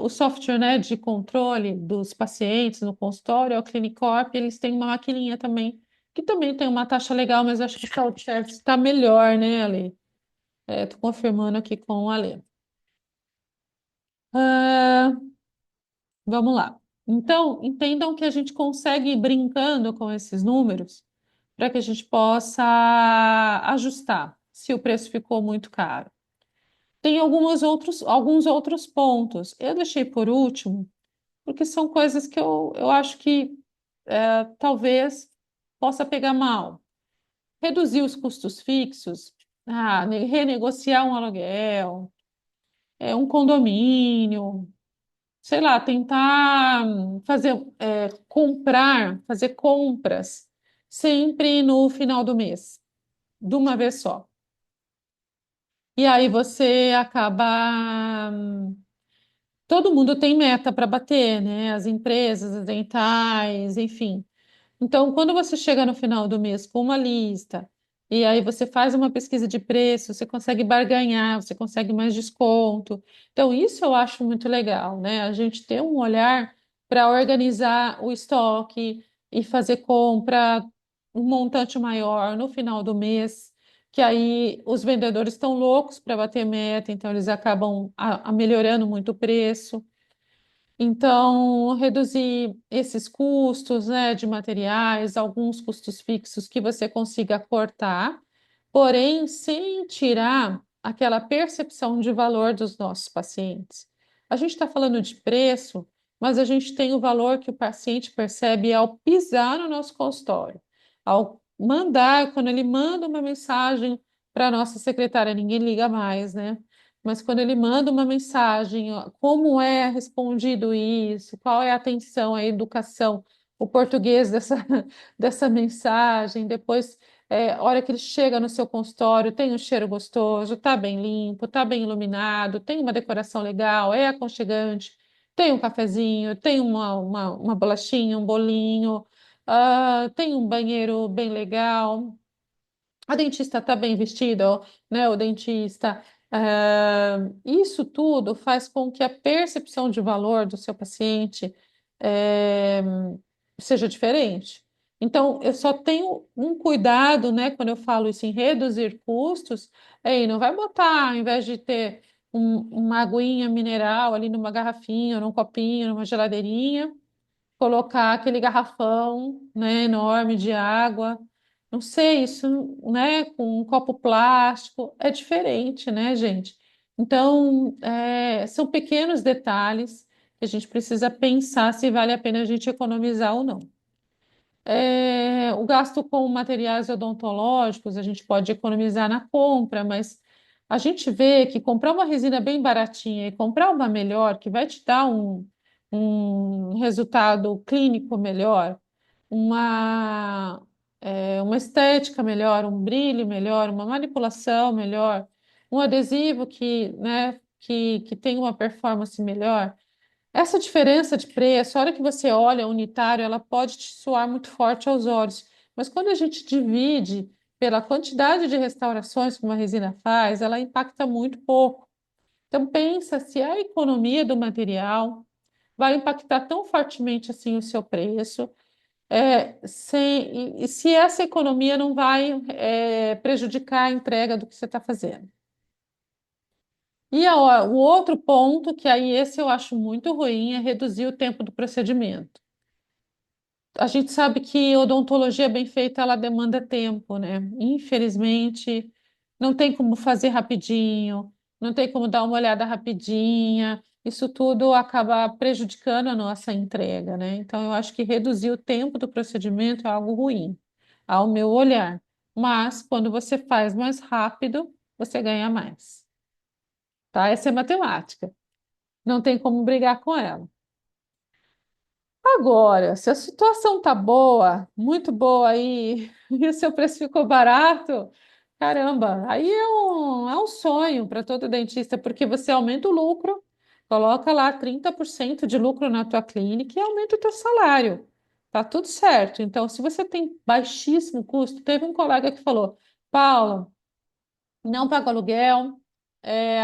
o software, né, de controle dos pacientes no consultório é o Clinicorp, eles têm uma maquininha também, que também tem uma taxa legal, mas acho que o Saúde Service está melhor, né, Ale? Estou confirmando aqui com o Ale. Ah, Vamos lá. Então, entendam que a gente consegue ir brincando com esses números para que a gente possa ajustar se o preço ficou muito caro. Tem alguns outros pontos. Eu deixei por último, porque são coisas que eu acho que talvez possa pegar mal. Reduzir os custos fixos, renegociar um aluguel, um condomínio, sei lá, tentar fazer compras sempre no final do mês, de uma vez só. E aí você acaba. Todo mundo tem meta para bater, né? As empresas, as dentais, enfim. Então, quando você chega no final do mês com uma lista, e aí você faz uma pesquisa de preço, você consegue barganhar, você consegue mais desconto. Então, isso eu acho muito legal, né? A gente ter um olhar para organizar o estoque e fazer compra um montante maior no final do mês, que aí os vendedores estão loucos para bater meta, então eles acabam melhorando muito o preço. Então, reduzir esses custos, né, de materiais, alguns custos fixos que você consiga cortar, porém, sem tirar aquela percepção de valor dos nossos pacientes. A gente está falando de preço, mas a gente tem o valor que o paciente percebe ao pisar no nosso consultório, ao mandar, quando ele manda uma mensagem para a nossa secretária, ninguém liga mais, né? Mas quando ele manda uma mensagem, ó, como é respondido isso, qual é a atenção, a educação, o português dessa mensagem, depois, a hora que ele chega no seu consultório, tem um cheiro gostoso, está bem limpo, está bem iluminado, tem uma decoração legal, é aconchegante, tem um cafezinho, tem uma bolachinha, um bolinho, tem um banheiro bem legal, a dentista está bem vestida, ó, né? O dentista. Isso tudo faz com que a percepção de valor do seu paciente eh, seja diferente. Então, eu só tenho um cuidado, né, quando eu falo isso em reduzir custos, não vai botar, ao invés de ter uma aguinha mineral ali numa garrafinha, num copinho, numa geladeirinha, colocar aquele garrafão, né, enorme de água. Não sei, isso, né, com um copo plástico é diferente, né, gente? Então, são pequenos detalhes que a gente precisa pensar se vale a pena a gente economizar ou não. O gasto com materiais odontológicos, a gente pode economizar na compra, mas a gente vê que comprar uma resina bem baratinha e comprar uma melhor, que vai te dar um resultado clínico melhor, uma estética melhor, um brilho melhor, uma manipulação melhor, um adesivo que tem uma performance melhor. Essa diferença de preço, a hora que você olha unitário, ela pode te soar muito forte aos olhos, mas quando a gente divide pela quantidade de restaurações que uma resina faz, ela impacta muito pouco. Então pensa se a economia do material vai impactar tão fortemente assim o seu preço, e se essa economia não vai prejudicar a entrega do que você está fazendo. O outro ponto, que aí esse eu acho muito ruim, é reduzir o tempo do procedimento. A gente sabe que odontologia bem feita, ela demanda tempo, né? Infelizmente, não tem como fazer rapidinho, não tem como dar uma olhada rapidinha. isso tudo acaba prejudicando a nossa entrega, né? Então, eu acho que reduzir o tempo do procedimento é algo ruim, ao meu olhar. Mas, quando você faz mais rápido, você ganha mais, tá? Essa é matemática. Não tem como brigar com ela. Agora, se a situação tá boa, muito boa aí, e o seu preço ficou barato, caramba, aí é um sonho para todo dentista, porque você aumenta o lucro, coloca lá 30% de lucro na tua clínica e aumenta o teu salário. Tá tudo certo. Então, se você tem baixíssimo custo, teve um colega que falou, Paula, não pago aluguel,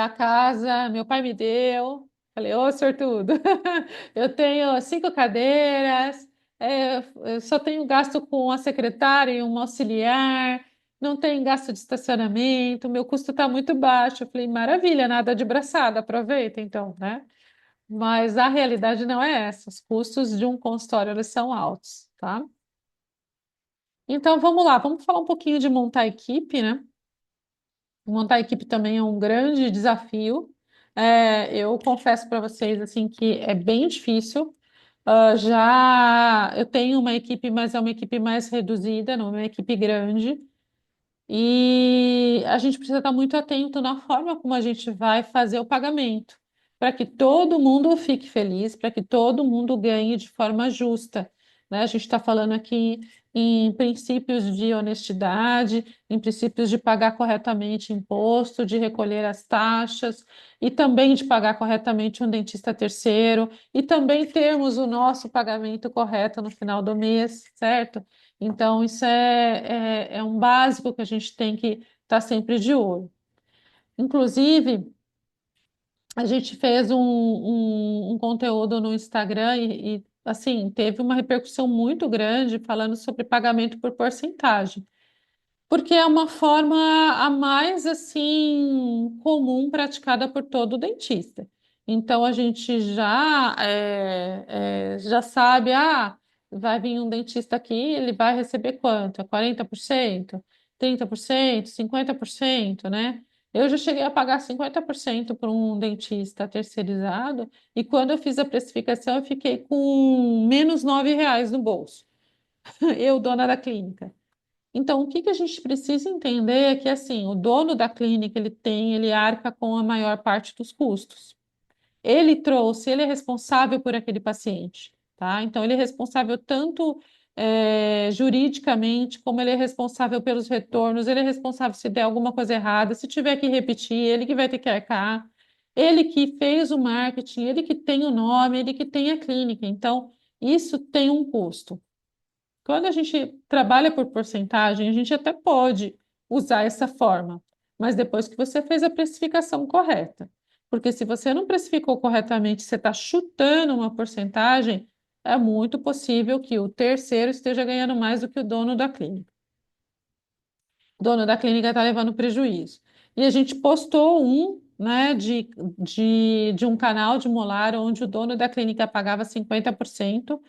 a casa meu pai me deu. Falei, ô, sortudo, eu tenho 5 cadeiras, eu só tenho gasto com a secretária e um auxiliar, não tem gasto de estacionamento, meu custo está muito baixo. Eu falei, maravilha, nada de braçada, aproveita então, né? Mas a realidade não é essa, os custos de um consultório eles são altos, tá? Então vamos lá, vamos falar um pouquinho de montar equipe, né? Montar equipe também é um grande desafio. Eu confesso para vocês assim que é bem difícil. Já eu tenho uma equipe, mas é uma equipe mais reduzida, não é uma equipe grande. E a gente precisa estar muito atento na forma como a gente vai fazer o pagamento, para que todo mundo fique feliz, para que todo mundo ganhe de forma justa, né? A gente está falando aqui em princípios de honestidade, em princípios de pagar corretamente imposto, de recolher as taxas e também de pagar corretamente um dentista terceiro e também termos o nosso pagamento correto no final do mês, certo? Então, isso é um básico que a gente tem que estar sempre de olho. Inclusive, a gente fez um conteúdo no Instagram assim, teve uma repercussão muito grande falando sobre pagamento por porcentagem. Porque é uma forma a mais assim comum praticada por todo dentista. Então a gente já sabe, vai vir um dentista aqui, ele vai receber quanto? É 40%, 30%, 50%, né? Eu já cheguei a pagar 50% por um dentista terceirizado, e quando eu fiz a precificação, eu fiquei com menos R$ 9 no bolso. Eu, dona da clínica. Então, o que que a gente precisa entender é que, assim, o dono da clínica, ele arca com a maior parte dos custos. Ele trouxe, ele é responsável por aquele paciente, tá? Então, ele é responsável tanto juridicamente, como ele é responsável pelos retornos, ele é responsável se der alguma coisa errada, se tiver que repetir, ele que vai ter que arcar, ele que fez o marketing, ele que tem o nome, ele que tem a clínica. Então, isso tem um custo. Quando a gente trabalha por porcentagem, a gente até pode usar essa forma, mas depois que você fez a precificação correta. Porque se você não precificou corretamente, você está chutando uma porcentagem, é muito possível que o terceiro esteja ganhando mais do que o dono da clínica. O dono da clínica está levando prejuízo. E a gente postou né, de um canal de molar onde o dono da clínica pagava 50%.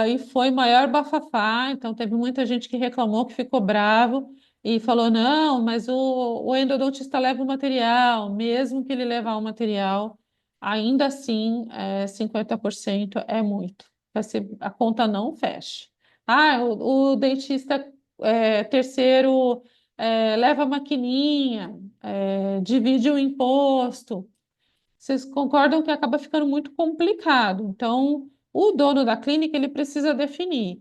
E foi maior bafafá, então teve muita gente que reclamou, que ficou bravo e falou: não, mas o endodontista leva o material, mesmo que ele levar o material, ainda assim 50% é muito. A conta não fecha. O dentista terceiro leva a maquininha, divide o imposto. Vocês concordam que acaba ficando muito complicado. Então, o dono da clínica ele precisa definir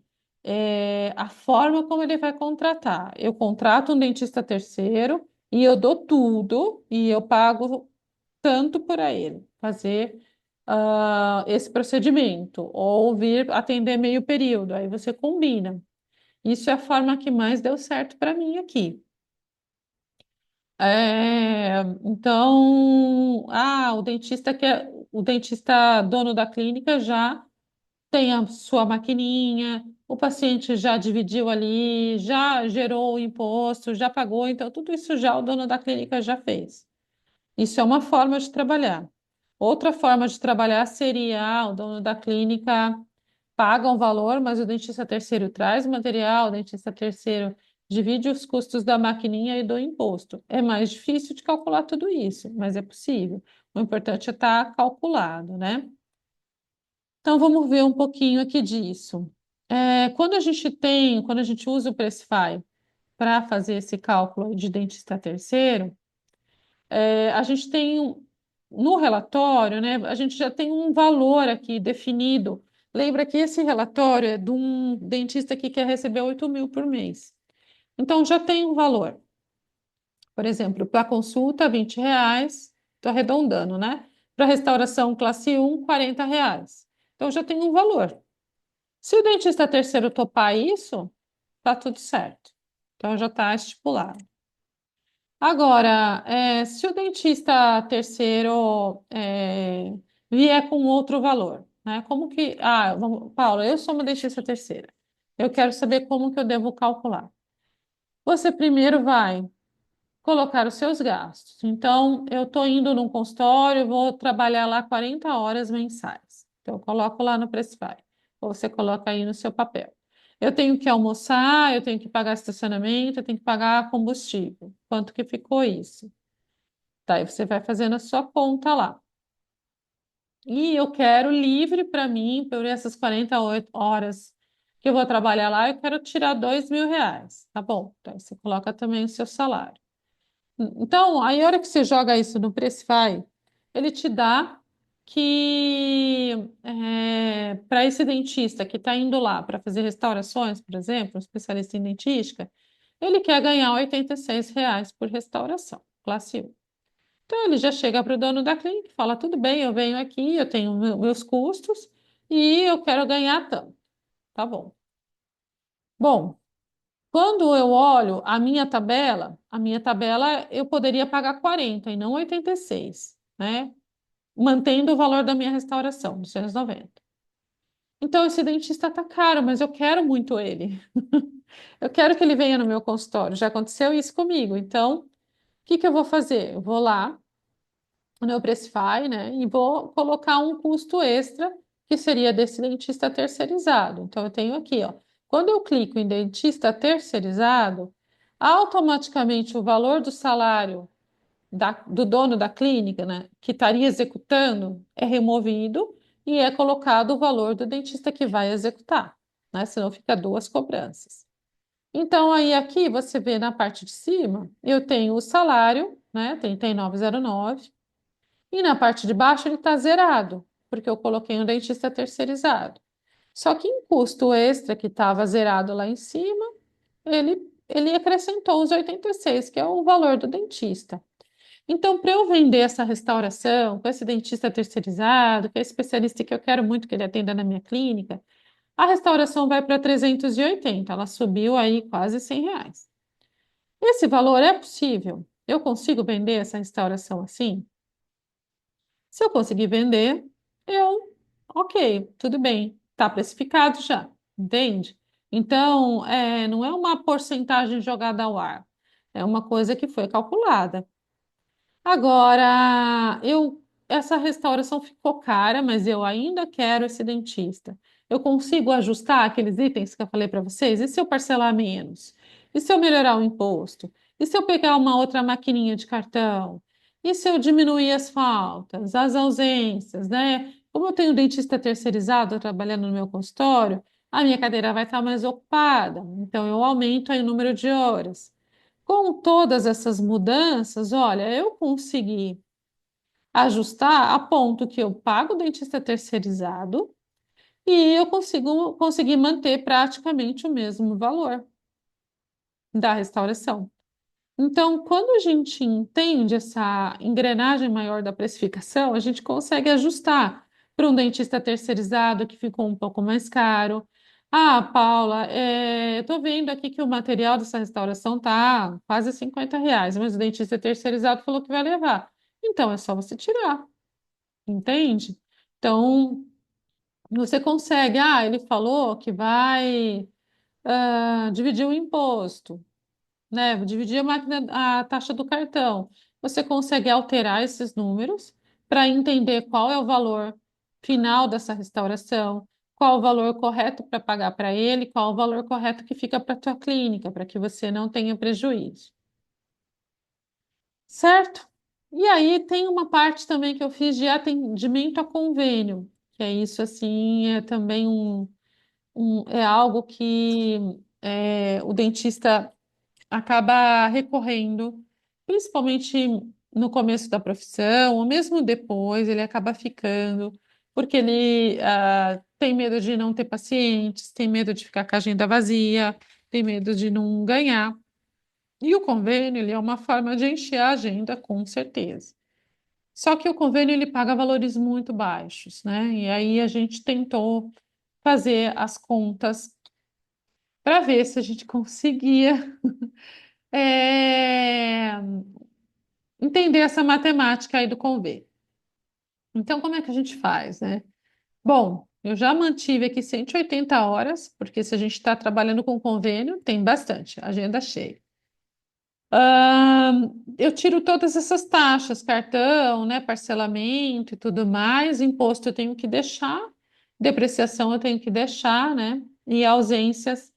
a forma como ele vai contratar. Eu contrato um dentista terceiro e eu dou tudo e eu pago tanto para ele fazer esse procedimento ou vir atender meio período. Aí você combina. Isso é a forma que mais deu certo para mim aqui. Então, o dentista dono da clínica já tem a sua maquininha, o paciente já dividiu ali, já gerou o imposto, já pagou, então tudo isso já o dono da clínica já fez. Isso é uma forma de trabalhar. Outra forma de trabalhar seria, o dono da clínica paga um valor, mas o dentista terceiro traz o material, o dentista terceiro divide os custos da maquininha e do imposto. É mais difícil de calcular tudo isso, mas é possível. O importante é estar calculado, né? Então, vamos ver um pouquinho aqui disso. Quando a gente usa o Pressify para fazer esse cálculo de dentista terceiro, a gente tem no relatório, né? A gente já tem um valor aqui definido. Lembra que esse relatório é de um dentista que quer receber 8.000 por mês. Então, já tem um valor. Por exemplo, para consulta, R$ 20, estou arredondando, né? Para restauração classe 1, R$ 40. Então, já tem um valor. Se o dentista terceiro topar isso, tá tudo certo. Então já está estipulado. Agora, se o dentista terceiro vier com outro valor, né? Como que. Ah, Paula, eu sou uma dentista terceira. Eu quero saber como que eu devo calcular. Você primeiro vai colocar os seus gastos. Então, eu estou indo num consultório, vou trabalhar lá 40 horas mensais. Então, eu coloco lá no Pressify. Ou você coloca aí no seu papel. Eu tenho que almoçar, eu tenho que pagar estacionamento, eu tenho que pagar combustível. Quanto que ficou isso? Tá, aí você vai fazendo a sua conta lá. E eu quero livre para mim, por essas 48 horas que eu vou trabalhar lá, eu quero tirar R$ 2.000. Tá bom, então você coloca também o seu salário. Então, aí a hora que você joga isso no Pressify, ele te dá que para esse dentista que está indo lá para fazer restaurações, por exemplo, um especialista em dentística, ele quer ganhar R$ 86 por restauração, classe 1. Então, ele já chega para o dono da clínica e fala: tudo bem, eu venho aqui, eu tenho meus custos e eu quero ganhar tanto. Tá bom. Bom, quando eu olho a minha tabela eu poderia pagar 40 e não 86, né? Mantendo o valor da minha restauração, 290. Então, esse dentista tá caro, mas eu quero muito ele. Eu quero que ele venha no meu consultório. Já aconteceu isso comigo. Então, o que que eu vou fazer? Eu vou lá no Pressify, né? E vou colocar um custo extra, que seria desse dentista terceirizado. Então, eu tenho aqui, ó. Quando eu clico em dentista terceirizado, automaticamente o valor do salário do dono da clínica, né, que estaria executando, é removido e é colocado o valor do dentista que vai executar, né? Senão fica duas cobranças. Então, aí aqui você vê na parte de cima, eu tenho o salário, né? 39,09. E na parte de baixo ele está zerado, porque eu coloquei um dentista terceirizado. Só que em custo extra que estava zerado lá em cima, ele acrescentou os 86, que é o valor do dentista. Então, para eu vender essa restauração com esse dentista terceirizado, que é especialista que eu quero muito que ele atenda na minha clínica, a restauração vai para 380. Ela subiu aí quase R$ 100. Esse valor é possível? Eu consigo vender essa restauração assim? Se eu conseguir vender, ok, tudo bem, está precificado já, entende? Então, não é uma porcentagem jogada ao ar, é uma coisa que foi calculada. Agora, essa restauração ficou cara, mas eu ainda quero esse dentista. Eu consigo ajustar aqueles itens que eu falei para vocês? E se eu parcelar menos? E se eu melhorar o imposto? E se eu pegar uma outra maquininha de cartão? E se eu diminuir as faltas, as ausências, né? Como eu tenho dentista terceirizado trabalhando no meu consultório, a minha cadeira vai estar mais ocupada, então eu aumento aí o número de horas. Com todas essas mudanças, olha, eu consegui ajustar a ponto que eu pago o dentista terceirizado e eu consegui manter praticamente o mesmo valor da restauração. Então, quando a gente entende essa engrenagem maior da precificação, a gente consegue ajustar para um dentista terceirizado que ficou um pouco mais caro. Ah, Paula, eu estou vendo aqui que o material dessa restauração está quase R$ 50, mas o dentista terceirizado falou que vai levar. Então, é só você tirar, entende? Então, você consegue. Ah, ele falou que vai dividir o imposto, né? Dividir a taxa do cartão. Você consegue alterar esses números para entender qual é o valor final dessa restauração, qual o valor correto para pagar para ele, qual o valor correto que fica para a tua clínica, para que você não tenha prejuízo, certo? E aí tem uma parte também que eu fiz de atendimento a convênio, que é isso assim, é também é algo que o dentista acaba recorrendo, principalmente no começo da profissão, ou mesmo depois, ele acaba ficando, porque ele tem medo de não ter pacientes, tem medo de ficar com a agenda vazia, tem medo de não ganhar. E o convênio, ele é uma forma de encher a agenda, com certeza. Só que o convênio, ele paga valores muito baixos, né? E aí a gente tentou fazer as contas para ver se a gente conseguia é, entender essa matemática aí do convênio. Então, como é que a gente faz, né? Bom, eu já mantive aqui 180 horas, porque se a gente está trabalhando com convênio, tem bastante, agenda cheia. Eu tiro todas essas taxas, cartão, né, parcelamento e tudo mais, imposto eu tenho que deixar, depreciação eu tenho que deixar, né, e ausências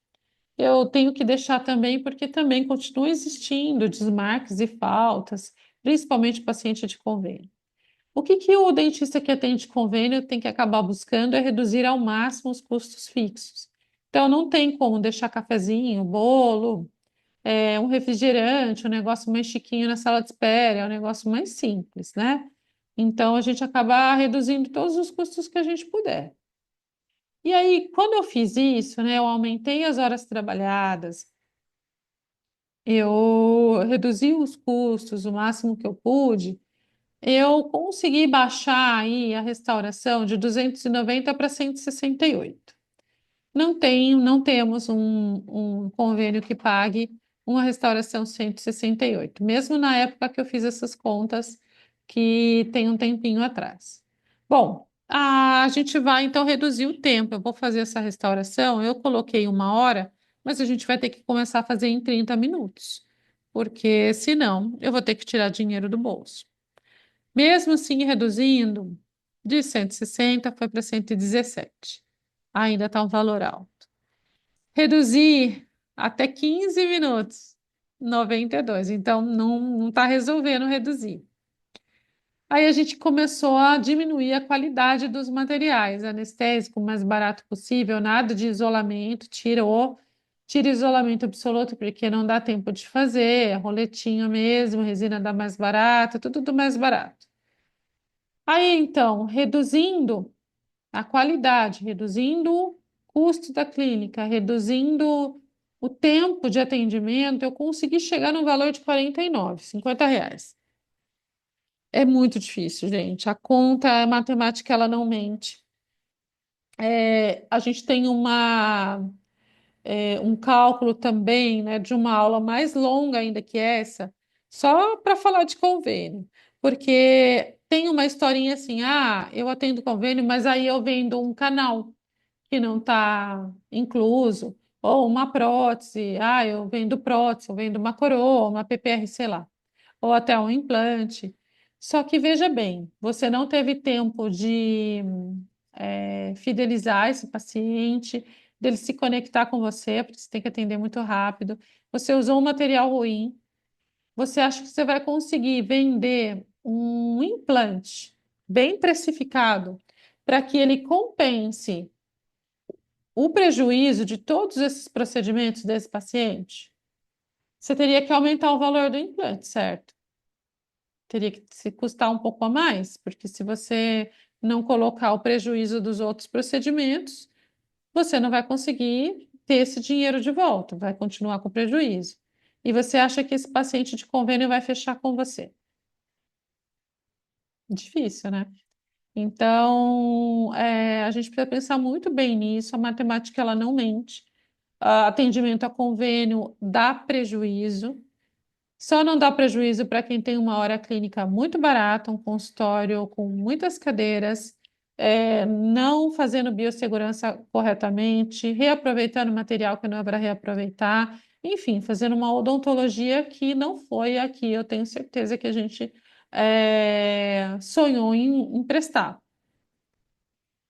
eu tenho que deixar também, porque também continua existindo desmarques e faltas, principalmente paciente de convênio. O que que o dentista que atende convênio tem que acabar buscando é reduzir ao máximo os custos fixos. Então, não tem como deixar cafezinho, bolo, um refrigerante, um negócio mais chiquinho na sala de espera, é um negócio mais simples, né? Então, a gente acaba reduzindo todos os custos que a gente puder. E aí, quando eu fiz isso, né, eu aumentei as horas trabalhadas, eu reduzi os custos o máximo que eu pude, eu consegui baixar aí a restauração de 290 para 168. Não temos um convênio que pague uma restauração 168, mesmo na época que eu fiz essas contas, que tem um tempinho atrás. Bom, a gente vai então reduzir o tempo. Eu vou fazer essa restauração, eu coloquei 1 hora, mas a gente vai ter que começar a fazer em 30 minutos, porque senão eu vou ter que tirar dinheiro do bolso. Mesmo assim, reduzindo, de 160 foi para 117. Ainda está um valor alto. Reduzir até 15 minutos, 92. Então, não está resolvendo reduzir. Aí a gente começou a diminuir a qualidade dos materiais, anestésico o mais barato possível, nada de isolamento, tira isolamento absoluto, porque não dá tempo de fazer, roletinho mesmo, resina da mais barata, tudo do mais barato. Aí então, reduzindo a qualidade, reduzindo o custo da clínica, reduzindo o tempo de atendimento, eu consegui chegar no valor de 49, R$ 50. É muito difícil, gente. A conta, a matemática, ela não mente. A gente tem um cálculo também, né, de uma aula mais longa ainda que essa, só para falar de convênio, porque tem uma historinha assim, eu atendo convênio, mas aí eu vendo um canal que não está incluso, ou uma prótese, eu vendo prótese, eu vendo uma coroa, uma PPR, sei lá, ou até um implante. Só que veja bem, você não teve tempo de fidelizar esse paciente, dele se conectar com você, porque você tem que atender muito rápido. Você usou um material ruim, você acha que você vai conseguir vender um implante bem precificado para que ele compense o prejuízo de todos esses procedimentos desse paciente, você teria que aumentar o valor do implante, certo? Teria que se custar um pouco a mais, porque se você não colocar o prejuízo dos outros procedimentos, você não vai conseguir ter esse dinheiro de volta, vai continuar com prejuízo. E você acha que esse paciente de convênio vai fechar com você? Difícil, né? Então, a gente precisa pensar muito bem nisso. A matemática ela não mente. Atendimento a convênio dá prejuízo. Só não dá prejuízo para quem tem uma hora clínica muito barata, um consultório com muitas cadeiras, não fazendo biossegurança corretamente, reaproveitando material que não é para reaproveitar, enfim, fazendo uma odontologia que não foi a que eu tenho certeza que a gente sonhou em prestar.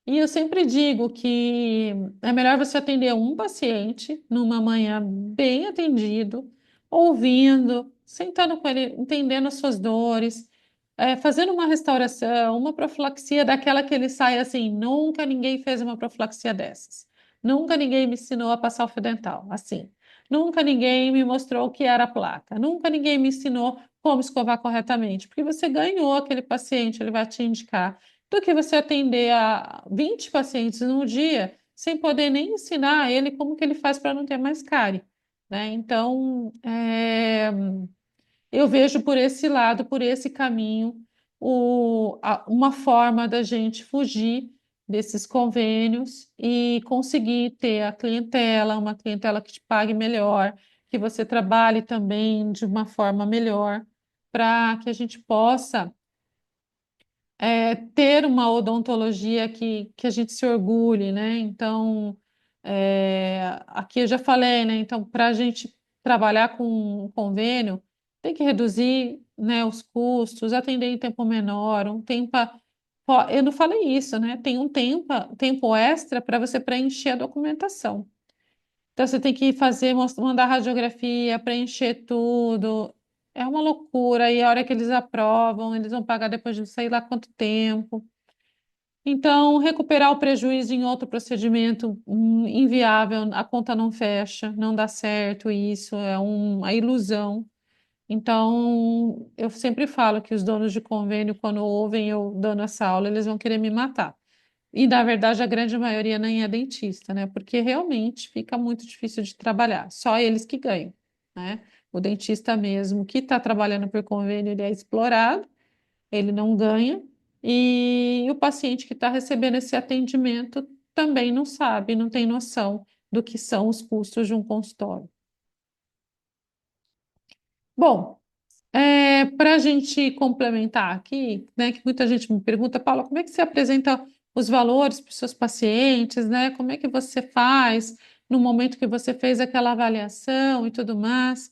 E eu sempre digo que é melhor você atender um paciente numa manhã bem atendido, ouvindo, sentando com ele, entendendo as suas dores, fazendo uma restauração, uma profilaxia daquela que ele sai assim, nunca ninguém fez uma profilaxia dessas. Nunca ninguém me ensinou a passar o fio dental, assim. Nunca ninguém me mostrou o que era a placa. Nunca ninguém me ensinou como escovar corretamente, porque você ganhou aquele paciente, ele vai te indicar do que você atender a 20 pacientes no dia sem poder nem ensinar ele como que ele faz para não ter mais cárie, né? Então, eu vejo por esse lado, por esse caminho, uma forma da gente fugir desses convênios e conseguir ter a clientela, uma clientela que te pague melhor, que você trabalhe também de uma forma melhor, para que a gente possa ter uma odontologia que a gente se orgulhe, né? Então, aqui eu já falei, né? Então, para a gente trabalhar com um convênio, tem que reduzir, né, os custos, atender em tempo menor, um tempo. Eu não falei isso, né? Tem um tempo extra para você preencher a documentação. Então, você tem que fazer, mandar radiografia, preencher tudo. É uma loucura. E a hora que eles aprovam, eles vão pagar depois de sei lá quanto tempo. Então, recuperar o prejuízo em outro procedimento inviável, a conta não fecha, não dá certo, isso é uma ilusão. Então, eu sempre falo que os donos de convênio, quando ouvem eu dando essa aula, eles vão querer me matar. E, na verdade, a grande maioria nem é dentista, né? Porque realmente fica muito difícil de trabalhar. Só eles que ganham, né? O dentista mesmo que está trabalhando por convênio, ele é explorado, ele não ganha. E o paciente que está recebendo esse atendimento também não sabe, não tem noção do que são os custos de um consultório. Bom, para a gente complementar aqui, né, que muita gente me pergunta, Paula, como é que você apresenta os valores para os seus pacientes, né? Como é que você faz no momento que você fez aquela avaliação e tudo mais?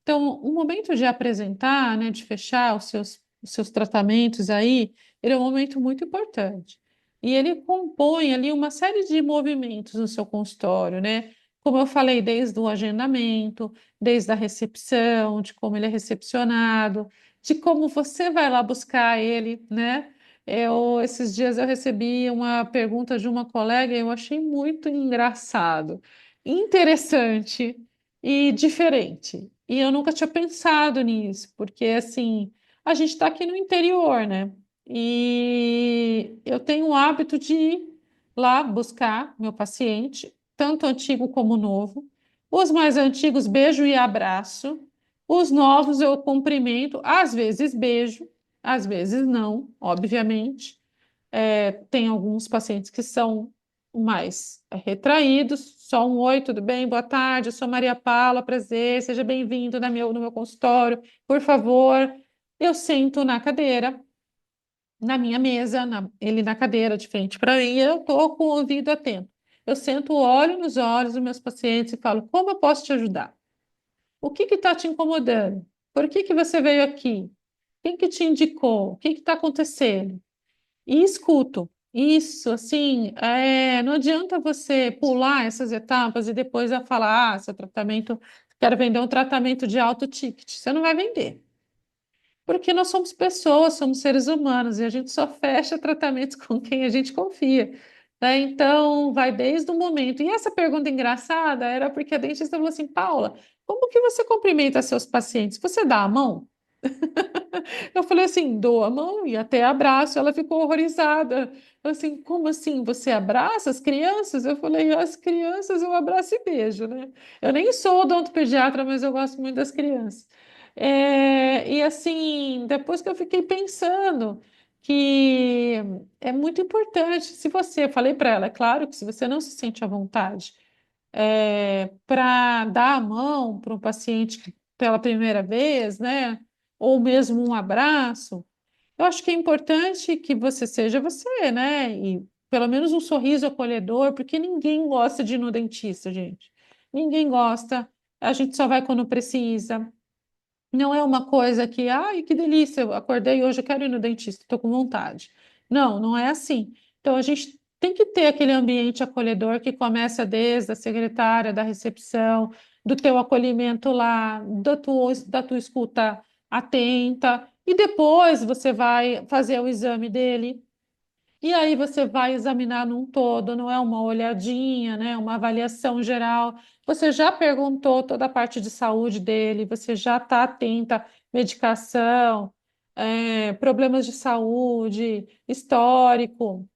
Então, o momento de apresentar, né, de fechar os seus tratamentos aí, ele é um momento muito importante. E ele compõe ali uma série de movimentos no seu consultório, né? Como eu falei, desde o agendamento, desde a recepção, de como ele é recepcionado, de como você vai lá buscar ele, né? Esses dias eu recebi uma pergunta de uma colega e eu achei muito engraçado, interessante e diferente. E eu nunca tinha pensado nisso, porque assim, a gente está aqui no interior, né? E eu tenho o hábito de ir lá buscar meu paciente, tanto antigo como novo. Os mais antigos, beijo e abraço. Os novos eu cumprimento, às vezes beijo, às vezes não, obviamente. Tem alguns pacientes que são mais retraídos, só um oi, tudo bem? Boa tarde, eu sou Maria Paula, prazer, seja bem-vindo no meu consultório, por favor. Eu sento na cadeira, na minha mesa, ele na cadeira de frente para mim, e eu estou com o ouvido atento. Eu sento, olho nos olhos dos meus pacientes e falo: como eu posso te ajudar? O que está te incomodando? Por que você veio aqui? Quem que te indicou? O que está acontecendo? E escuto. Isso, assim, não adianta você pular essas etapas e depois falar, seu tratamento, quero vender um tratamento de alto ticket. Você não vai vender. Porque nós somos pessoas, somos seres humanos e a gente só fecha tratamentos com quem a gente confia, né? Então, vai desde o momento. E essa pergunta engraçada era porque a dentista falou assim: Paula, como que você cumprimenta seus pacientes? Você dá a mão? Eu falei assim, dou a mão e até abraço. Ela ficou horrorizada. Assim, como assim? Você abraça as crianças? Eu falei, as crianças eu abraço e beijo, né? Eu nem sou odontopediatra, mas eu gosto muito das crianças. E assim, depois que eu fiquei pensando que é muito importante, se você, eu falei para ela, é claro que se você não se sente à vontade para dar a mão para um paciente pela primeira vez, né? Ou mesmo um abraço, eu acho que é importante que você seja você, né? E pelo menos um sorriso acolhedor, porque ninguém gosta de ir no dentista, gente. Ninguém gosta. A gente só vai quando precisa. Não é uma coisa que, ai, que delícia, eu acordei hoje, eu quero ir no dentista, estou com vontade. Não, não é assim. Então, a gente tem que ter aquele ambiente acolhedor que começa desde a secretária, da recepção, do teu acolhimento lá, da tua escuta atenta, e depois você vai fazer o exame dele. E aí você vai examinar num todo, não é uma olhadinha, né? Uma avaliação geral. Você já perguntou toda a parte de saúde dele, você já está atenta, medicação, problemas de saúde, histórico,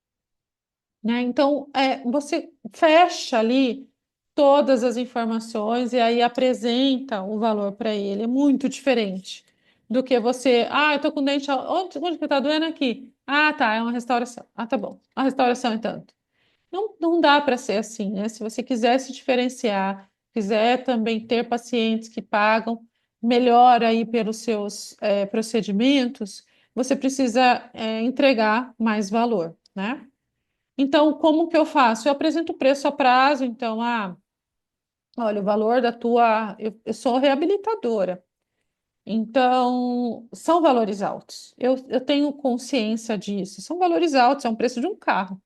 né? Então, você fecha ali todas as informações e aí apresenta o valor para ele. É muito diferente do que você, eu tô com dente, onde que tá doendo aqui? Ah, tá, é uma restauração. Ah, tá bom. A restauração é tanto. Não dá para ser assim, né? Se você quiser se diferenciar, quiser também ter pacientes que pagam melhor aí pelos seus procedimentos, você precisa entregar mais valor, né? Então, como que eu faço? Eu apresento o preço a prazo, então, olha, o valor da tua. Eu sou reabilitadora, então são valores altos. Eu tenho consciência disso. São valores altos, é um preço de um carro,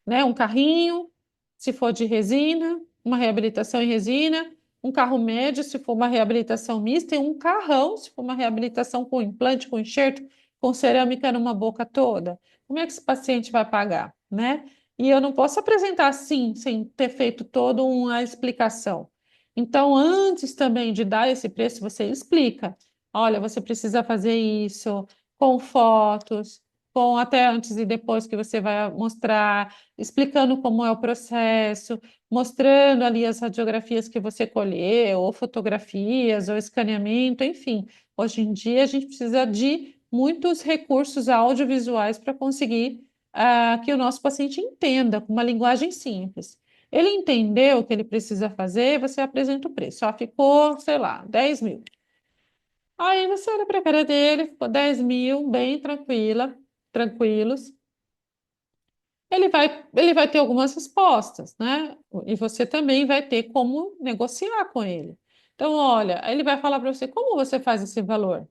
né? Um carrinho, se for de resina, uma reabilitação em resina, um carro médio, se for uma reabilitação mista, e um carrão, se for uma reabilitação com implante, com enxerto, com cerâmica numa boca toda. Como é que esse paciente vai pagar, né? E eu não posso apresentar assim, sem ter feito toda uma explicação. Então, antes também de dar esse preço, você explica. Olha, você precisa fazer isso com fotos, com até antes e depois que você vai mostrar explicando como é o processo, mostrando ali as radiografias que você colheu, ou fotografias, ou escaneamento, enfim. Hoje em dia, a gente precisa de muitos recursos audiovisuais para conseguir que o nosso paciente entenda com uma linguagem simples. Ele entendeu o que ele precisa fazer, você apresenta o preço. Ficou, sei lá, 10 mil. Aí você olha para a cara dele, ficou 10 mil, bem tranquila, tranquilos. Ele vai ter algumas respostas, né? E você também vai ter como negociar com ele. Então, olha, aí ele vai falar para você como você faz esse valor.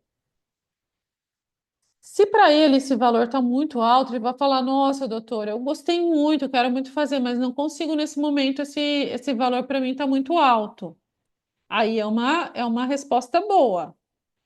Se para ele esse valor está muito alto, ele vai falar: Nossa, doutora, eu gostei muito, eu quero muito fazer, mas não consigo nesse momento, esse valor para mim está muito alto. Aí é uma resposta boa.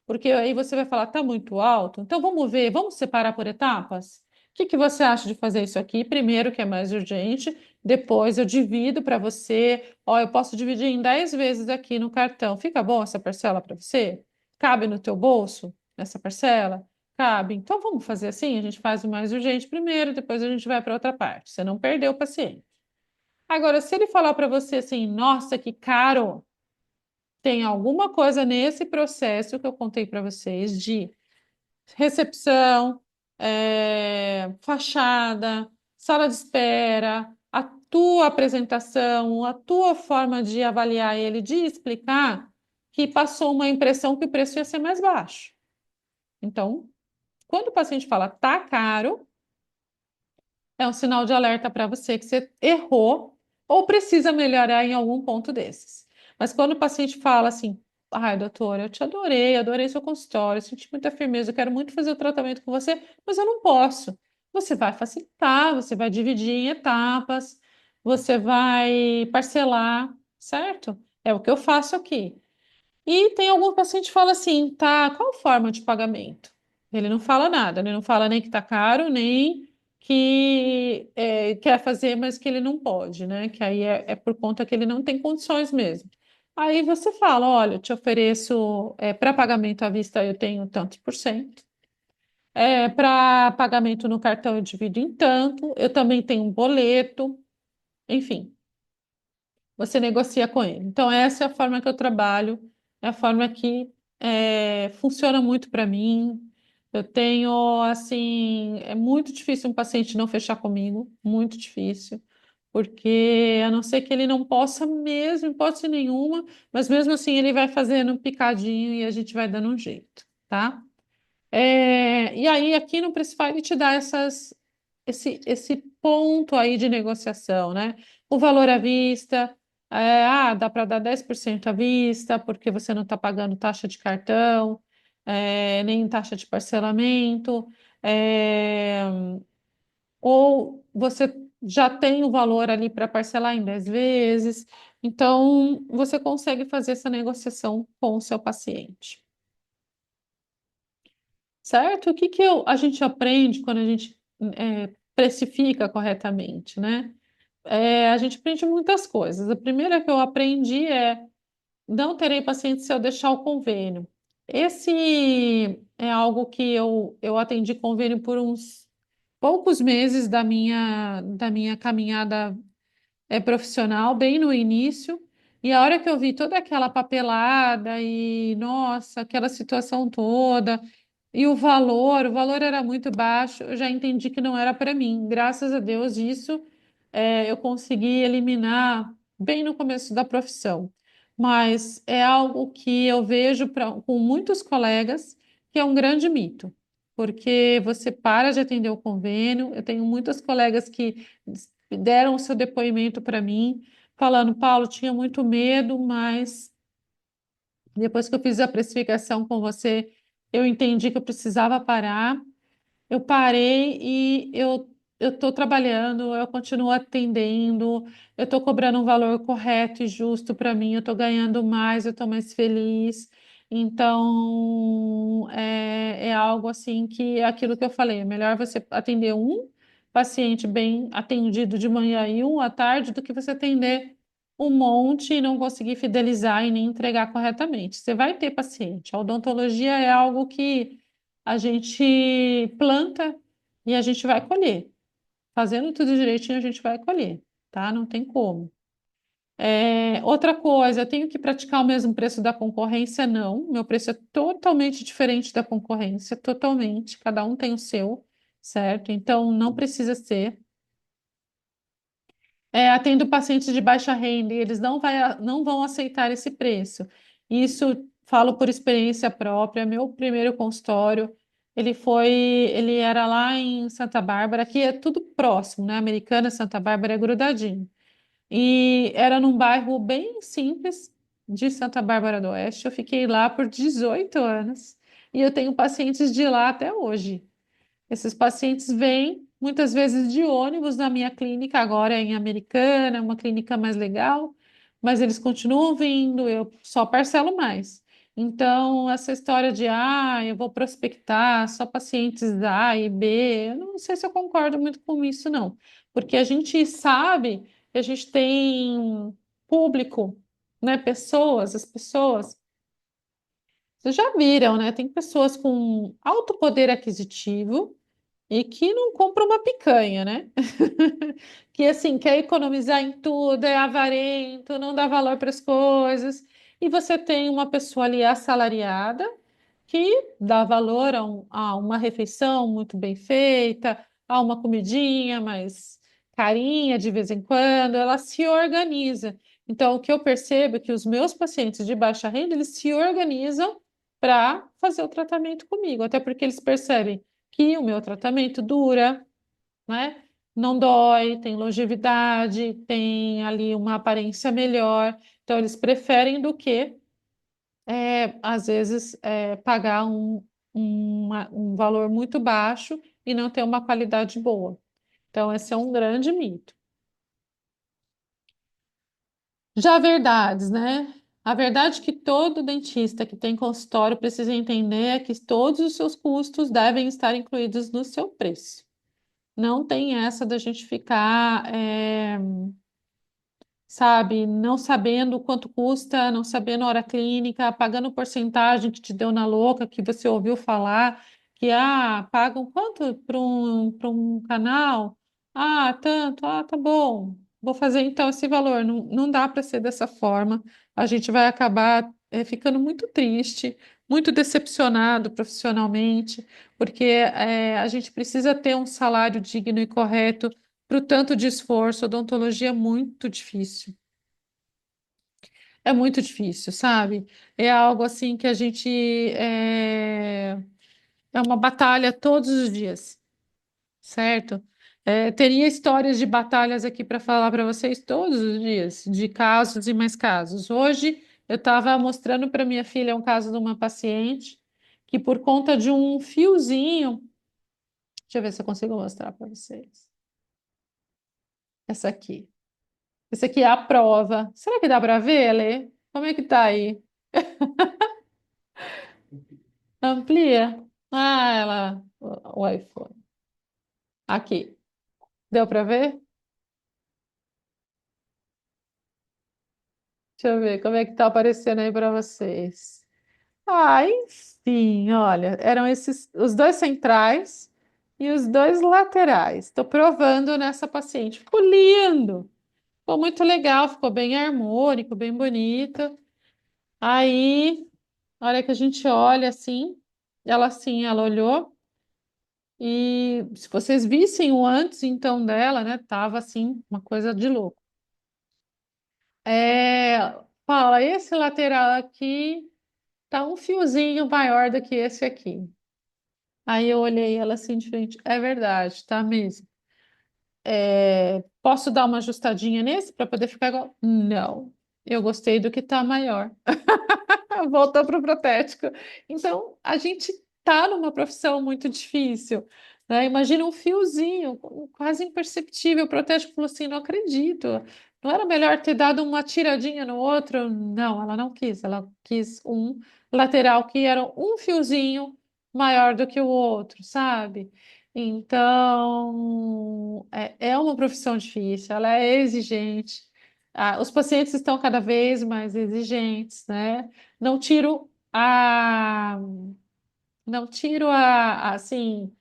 Porque aí você vai falar, tá muito alto, então vamos ver, vamos separar por etapas? O que que você acha de fazer isso aqui? Primeiro, que é mais urgente, depois eu divido para você. Ó, eu posso dividir em 10 vezes aqui no cartão. Fica bom essa parcela para você? Cabe no teu bolso essa parcela? Cabe. Então vamos fazer assim? A gente faz o mais urgente primeiro, depois a gente vai para outra parte. Você não perdeu o paciente. Agora, se ele falar para você assim, nossa, que caro, tem alguma coisa nesse processo que eu contei para vocês de recepção, fachada, sala de espera, a tua apresentação, a tua forma de avaliar ele, de explicar, que passou uma impressão que o preço ia ser mais baixo. Então, quando o paciente fala tá caro, é um sinal de alerta para você que você errou ou precisa melhorar em algum ponto desses. Mas quando o paciente fala assim, ai, doutora, eu te adorei, adorei seu consultório, senti muita firmeza, eu quero muito fazer o tratamento com você, mas eu não posso. Você vai facilitar, você vai dividir em etapas, você vai parcelar, certo? É o que eu faço aqui. E tem algum paciente que fala assim, tá, qual forma de pagamento? Ele não fala nada, ele não fala nem que tá caro, nem que quer fazer, mas que ele não pode, né? Que aí é por conta que ele não tem condições mesmo. Aí você fala, olha, eu te ofereço para pagamento à vista eu tenho tantos por cento. Para pagamento no cartão eu divido em tanto, eu também tenho um boleto, enfim, você negocia com ele. Então, essa é a forma que eu trabalho, é a forma que funciona muito para mim. Eu tenho, assim, é muito difícil um paciente não fechar comigo, muito difícil, porque a não ser que ele não possa mesmo, em hipótese nenhuma, mas mesmo assim ele vai fazendo um picadinho e a gente vai dando um jeito, tá? E aí, aqui no Pricify, ele te dá esse ponto aí de negociação, né? O valor à vista, dá para dar 10% à vista, porque você não está pagando taxa de cartão, nem taxa de parcelamento, é, ou você já tem o valor ali para parcelar em 10 vezes. Então, você consegue fazer essa negociação com o seu paciente, certo? O que que a gente aprende quando a gente precifica corretamente, né? A gente aprende muitas coisas. A primeira que eu aprendi é: não terei paciente se eu deixar o convênio. Esse é algo que eu atendi convênio por uns poucos meses da minha caminhada profissional, bem no início. E a hora que eu vi toda aquela papelada e, nossa, aquela situação toda, e o valor era muito baixo, eu já entendi que não era para mim. Graças a Deus, isso eu consegui eliminar bem no começo da profissão. Mas é algo que eu vejo com muitos colegas que é um grande mito, porque você para de atender o convênio. Eu tenho muitas colegas que deram o seu depoimento para mim, falando: Paulo, tinha muito medo, mas depois que eu fiz a precificação com você, eu entendi que eu precisava parar. Eu parei e eu estou trabalhando, eu continuo atendendo, eu estou cobrando um valor correto e justo para mim, eu estou ganhando mais, eu estou mais feliz. Então, é algo assim que é aquilo que eu falei: é melhor você atender um paciente bem atendido de manhã e um à tarde do que você atender um monte e não conseguir fidelizar e nem entregar corretamente. Você vai ter paciente. A odontologia é algo que a gente planta e a gente vai colher. Fazendo tudo direitinho, a gente vai colher, tá? Não tem como. Outra coisa, eu tenho que praticar o mesmo preço da concorrência? Não. Meu preço é totalmente diferente da concorrência, totalmente. Cada um tem o seu, certo? Então, não precisa ser. Atendo pacientes de baixa renda e eles não vão aceitar esse preço. Isso falo por experiência própria. Meu primeiro consultório, ele era lá em Santa Bárbara, que é tudo próximo, né? Americana, Santa Bárbara é grudadinho. E era num bairro bem simples de Santa Bárbara do Oeste. Eu fiquei lá por 18 anos e eu tenho pacientes de lá até hoje. Esses pacientes vêm muitas vezes de ônibus na minha clínica, agora é em Americana, uma clínica mais legal, mas eles continuam vindo, eu só parcelo mais. Então, essa história de, eu vou prospectar só pacientes A e B, eu não sei se eu concordo muito com isso, não, porque a gente sabe que a gente tem público, né, as pessoas. Vocês já viram, né? Tem pessoas com alto poder aquisitivo e que não compra uma picanha, né? Que assim quer economizar em tudo, é avarento, não dá valor para as coisas. E você tem uma pessoa ali assalariada que dá valor a uma refeição muito bem feita, a uma comidinha mais carinha de vez em quando, ela se organiza. Então, o que eu percebo é que os meus pacientes de baixa renda, eles se organizam para fazer o tratamento comigo, até porque eles percebem que o meu tratamento dura, né? Não dói, tem longevidade, tem ali uma aparência melhor. Então, eles preferem do que, às vezes, pagar um valor muito baixo e não ter uma qualidade boa. Então, esse é um grande mito. Já verdades, né? A verdade que todo dentista que tem consultório precisa entender é que todos os seus custos devem estar incluídos no seu preço. Não tem essa da gente ficar, sabe, não sabendo quanto custa, não sabendo a hora clínica, pagando porcentagem que te deu na louca, que você ouviu falar, que pagam quanto para um canal? Tanto, tá bom, vou fazer então esse valor. Não, não dá para ser dessa forma. A gente vai acabar ficando muito triste, muito decepcionado profissionalmente, porque a gente precisa ter um salário digno e correto para o tanto de esforço. Odontologia é muito difícil. É muito difícil, sabe? É algo assim que a gente é uma batalha todos os dias, certo? Teria histórias de batalhas aqui para falar para vocês todos os dias, de casos e mais casos. Hoje eu estava mostrando para minha filha um caso de uma paciente que, por conta de um fiozinho, deixa eu ver se eu consigo mostrar para vocês. Essa aqui. Essa aqui é a prova. Será que dá para ver, Lê? Como é que tá aí? Amplia? Ah, ela. O iPhone. Aqui. Deu para ver? Deixa eu ver como é que tá aparecendo aí para vocês. Ah, enfim, olha, eram esses os dois centrais e os dois laterais. Estou provando nessa paciente. Ficou lindo, ficou muito legal, ficou bem harmônico, bem bonito. Aí, na hora que a gente olha assim, ela olhou e se vocês vissem o antes então dela, né, tava assim uma coisa de louco. É, fala, esse lateral aqui tá um fiozinho maior do que esse aqui. Aí eu olhei ela assim de frente. É verdade, tá mesmo. Posso dar uma ajustadinha nesse para poder ficar igual? Não. Eu gostei do que tá maior. Voltou para o protético. Então, a gente tá numa profissão muito difícil, né? Imagina um fiozinho, quase imperceptível. O protético falou assim: não acredito. Não era melhor ter dado uma tiradinha no outro? Não, ela não quis. Ela quis um lateral que era um fiozinho maior do que o outro, sabe? Então, é uma profissão difícil, ela é exigente. Ah, os pacientes estão cada vez mais exigentes, né? Não tiro a, não tiro assim,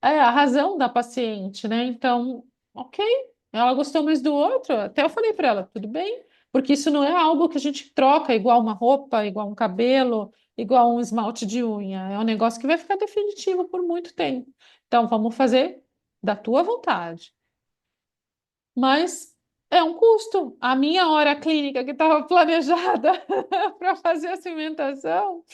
a razão da paciente, né? Então, ok, ela gostou mais do outro, até eu falei para ela, tudo bem, porque isso não é algo que a gente troca igual uma roupa, igual um cabelo, igual um esmalte de unha. É um negócio que vai ficar definitivo por muito tempo. Então, vamos fazer da tua vontade. Mas é um custo. A minha hora clínica que estava planejada para fazer a cimentação,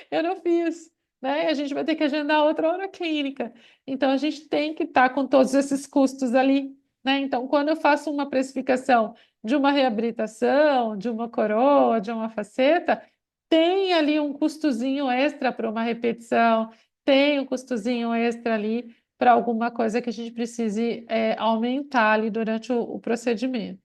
eu não fiz, né? A gente vai ter que agendar outra hora clínica. Então, a gente tem que estar com todos esses custos ali, né? Então, quando eu faço uma precificação de uma reabilitação, de uma coroa, de uma faceta, tem ali um custozinho extra para uma repetição, tem um custozinho extra ali para alguma coisa que a gente precise aumentar ali durante o procedimento.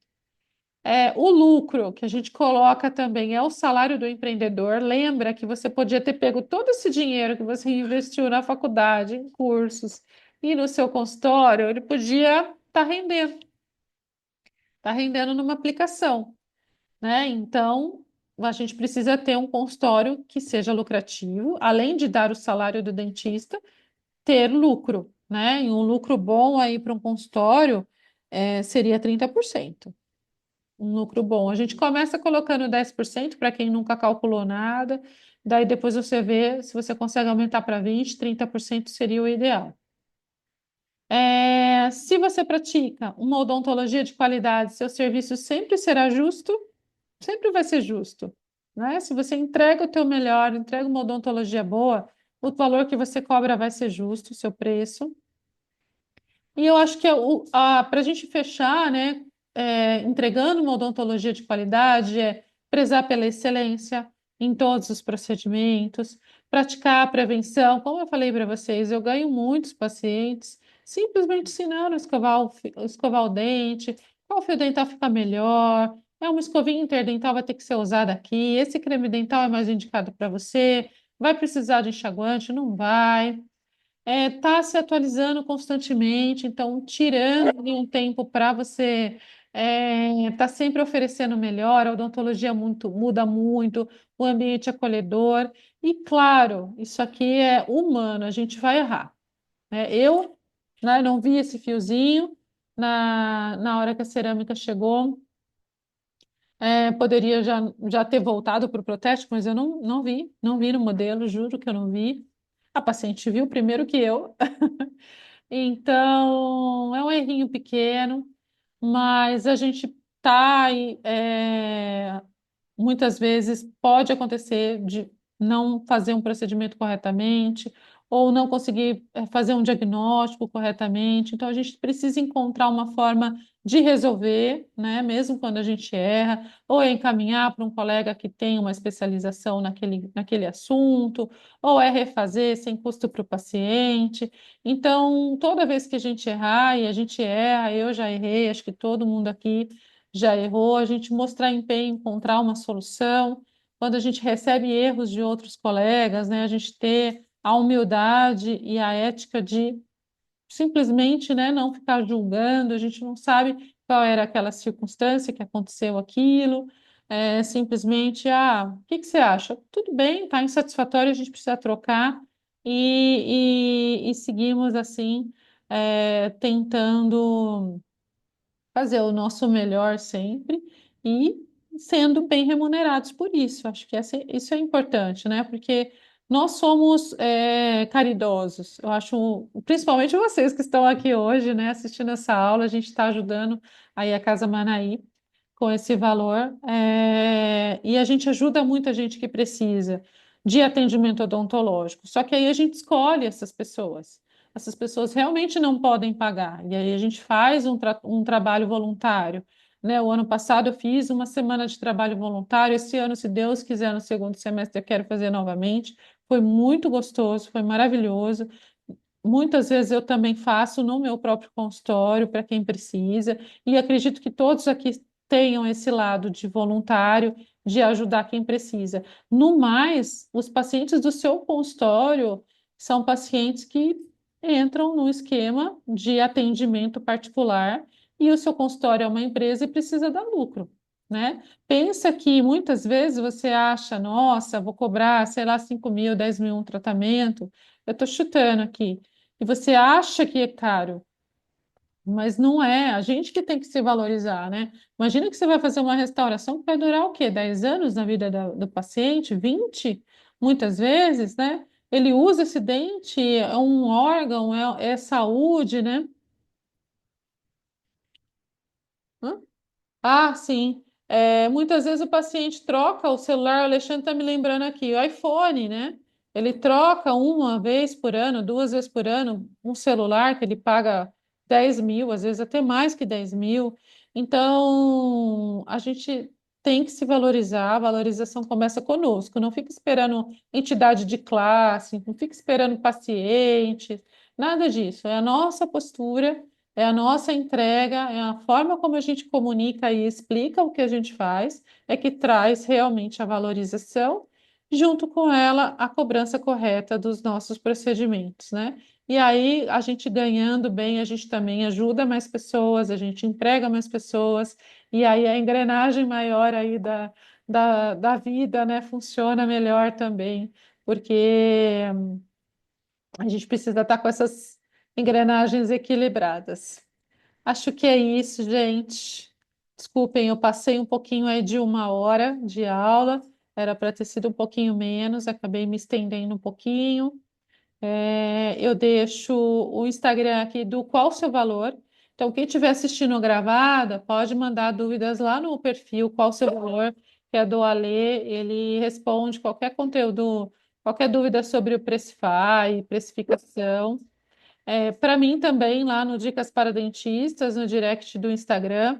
O lucro que a gente coloca também é o salário do empreendedor. Lembra que você podia ter pego todo esse dinheiro que você investiu na faculdade, em cursos e no seu consultório, ele podia estar rendendo numa aplicação, né? Então, a gente precisa ter um consultório que seja lucrativo, além de dar o salário do dentista, ter lucro, né? E um lucro bom aí para um consultório seria 30%. Um lucro bom. A gente começa colocando 10% para quem nunca calculou nada, daí depois você vê se você consegue aumentar para 20, 30% seria o ideal. Se você pratica uma odontologia de qualidade, seu serviço sempre será justo, sempre vai ser justo, né? Se você entrega o teu melhor, entrega uma odontologia boa, o valor que você cobra vai ser justo, o seu preço. E eu acho que para a gente fechar, né, entregando uma odontologia de qualidade, é prezar pela excelência em todos os procedimentos, praticar a prevenção. Como eu falei para vocês, eu ganho muitos pacientes simplesmente ensinando a escovar o dente, qual fio dental fica melhor, uma escovinha interdental vai ter que ser usada aqui, esse creme dental é mais indicado para você, vai precisar de enxaguante? Não vai. Tá se atualizando constantemente, então tirando ali um tempo para você tá sempre oferecendo melhor, a odontologia muda muito, o ambiente acolhedor, e claro, isso aqui é humano, a gente vai errar, né? Eu, né, não vi esse fiozinho na hora que a cerâmica chegou, poderia já ter voltado para o protético, mas eu não vi no modelo, juro que eu não vi. A paciente viu primeiro que eu. Então, é um errinho pequeno, mas a gente tá aí, muitas vezes pode acontecer de não fazer um procedimento corretamente ou não conseguir fazer um diagnóstico corretamente. Então, a gente precisa encontrar uma forma de resolver, né? Mesmo quando a gente erra, ou é encaminhar para um colega que tem uma especialização naquele assunto, ou é refazer sem custo para o paciente. Então, toda vez que a gente errar, e a gente erra, eu já errei, acho que todo mundo aqui já errou, a gente mostrar empenho, encontrar uma solução. Quando a gente recebe erros de outros colegas, né, a gente ter a humildade e a ética de simplesmente, né, não ficar julgando, a gente não sabe qual era aquela circunstância que aconteceu aquilo, simplesmente, o que que você acha? Tudo bem, está insatisfatório, a gente precisa trocar e seguimos assim, tentando fazer o nosso melhor sempre e sendo bem remunerados por isso. Acho que isso é importante, né? Porque nós somos caridosos. Eu acho, principalmente vocês que estão aqui hoje, né, assistindo essa aula, a gente está ajudando aí a Casa Manaí com esse valor, e a gente ajuda muita gente que precisa de atendimento odontológico. Só que aí a gente escolhe essas pessoas. Essas pessoas realmente não podem pagar. E aí a gente faz um trabalho voluntário. Né? O ano passado eu fiz uma semana de trabalho voluntário. Esse ano, se Deus quiser, no segundo semestre eu quero fazer novamente. Foi muito gostoso, foi maravilhoso. Muitas vezes eu também faço no meu próprio consultório para quem precisa, e acredito que todos aqui tenham esse lado de voluntário, de ajudar quem precisa. No mais, os pacientes do seu consultório são pacientes que entram no esquema de atendimento particular e o seu consultório é uma empresa e precisa dar lucro. Né? Pensa que muitas vezes você acha, nossa, vou cobrar, sei lá, 5 mil, 10 mil um tratamento. Eu estou chutando aqui e você acha que é caro, mas não é. A gente que tem que se valorizar, né? Imagina que você vai fazer uma restauração que vai durar o quê? 10 anos na vida do paciente? 20? Muitas vezes, né? Ele usa esse dente, é um órgão, é saúde, né? Hã? Sim. Muitas vezes o paciente troca o celular, o Alexandre está me lembrando aqui, o iPhone, né? Ele troca uma vez por ano, duas vezes por ano, um celular que ele paga 10 mil, às vezes até mais que 10 mil. Então, a gente tem que se valorizar, a valorização começa conosco, não fica esperando entidade de classe, não fica esperando paciente, nada disso. É a nossa postura, é a nossa entrega, é a forma como a gente comunica e explica o que a gente faz, é que traz realmente a valorização, junto com ela a cobrança correta dos nossos procedimentos, né? E aí, a gente ganhando bem, a gente também ajuda mais pessoas, a gente emprega mais pessoas, e aí a engrenagem maior aí da vida, né, funciona melhor também, porque a gente precisa estar com essas engrenagens equilibradas. Acho que é isso, gente. Desculpem, eu passei um pouquinho aí de 1 hora de aula, era para ter sido um pouquinho menos, acabei me estendendo um pouquinho. Eu deixo o Instagram aqui do Qual o Seu Valor. Então, quem estiver assistindo gravada, pode mandar dúvidas lá no perfil Qual o Seu Valor, que é do Alê. Ele responde qualquer conteúdo, qualquer dúvida sobre o Pressify, precificação. Para mim também, lá no Dicas para Dentistas, no direct do Instagram,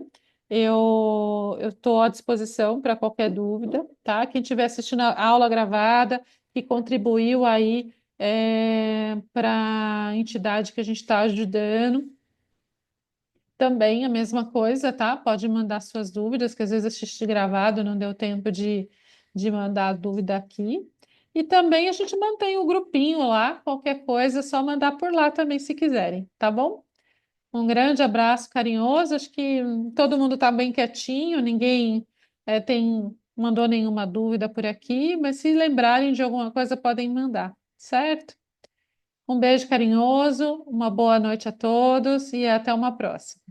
eu estou à disposição para qualquer dúvida, tá? Quem estiver assistindo a aula gravada, que contribuiu aí para a entidade que a gente está ajudando, também a mesma coisa, tá? Pode mandar suas dúvidas, que às vezes assisti gravado, não deu tempo de mandar a dúvida aqui. E também a gente mantém o grupinho lá, qualquer coisa, é só mandar por lá também se quiserem, tá bom? Um grande abraço carinhoso. Acho que todo mundo está bem quietinho, ninguém mandou nenhuma dúvida por aqui, mas se lembrarem de alguma coisa, podem mandar, certo? Um beijo carinhoso, uma boa noite a todos e até uma próxima.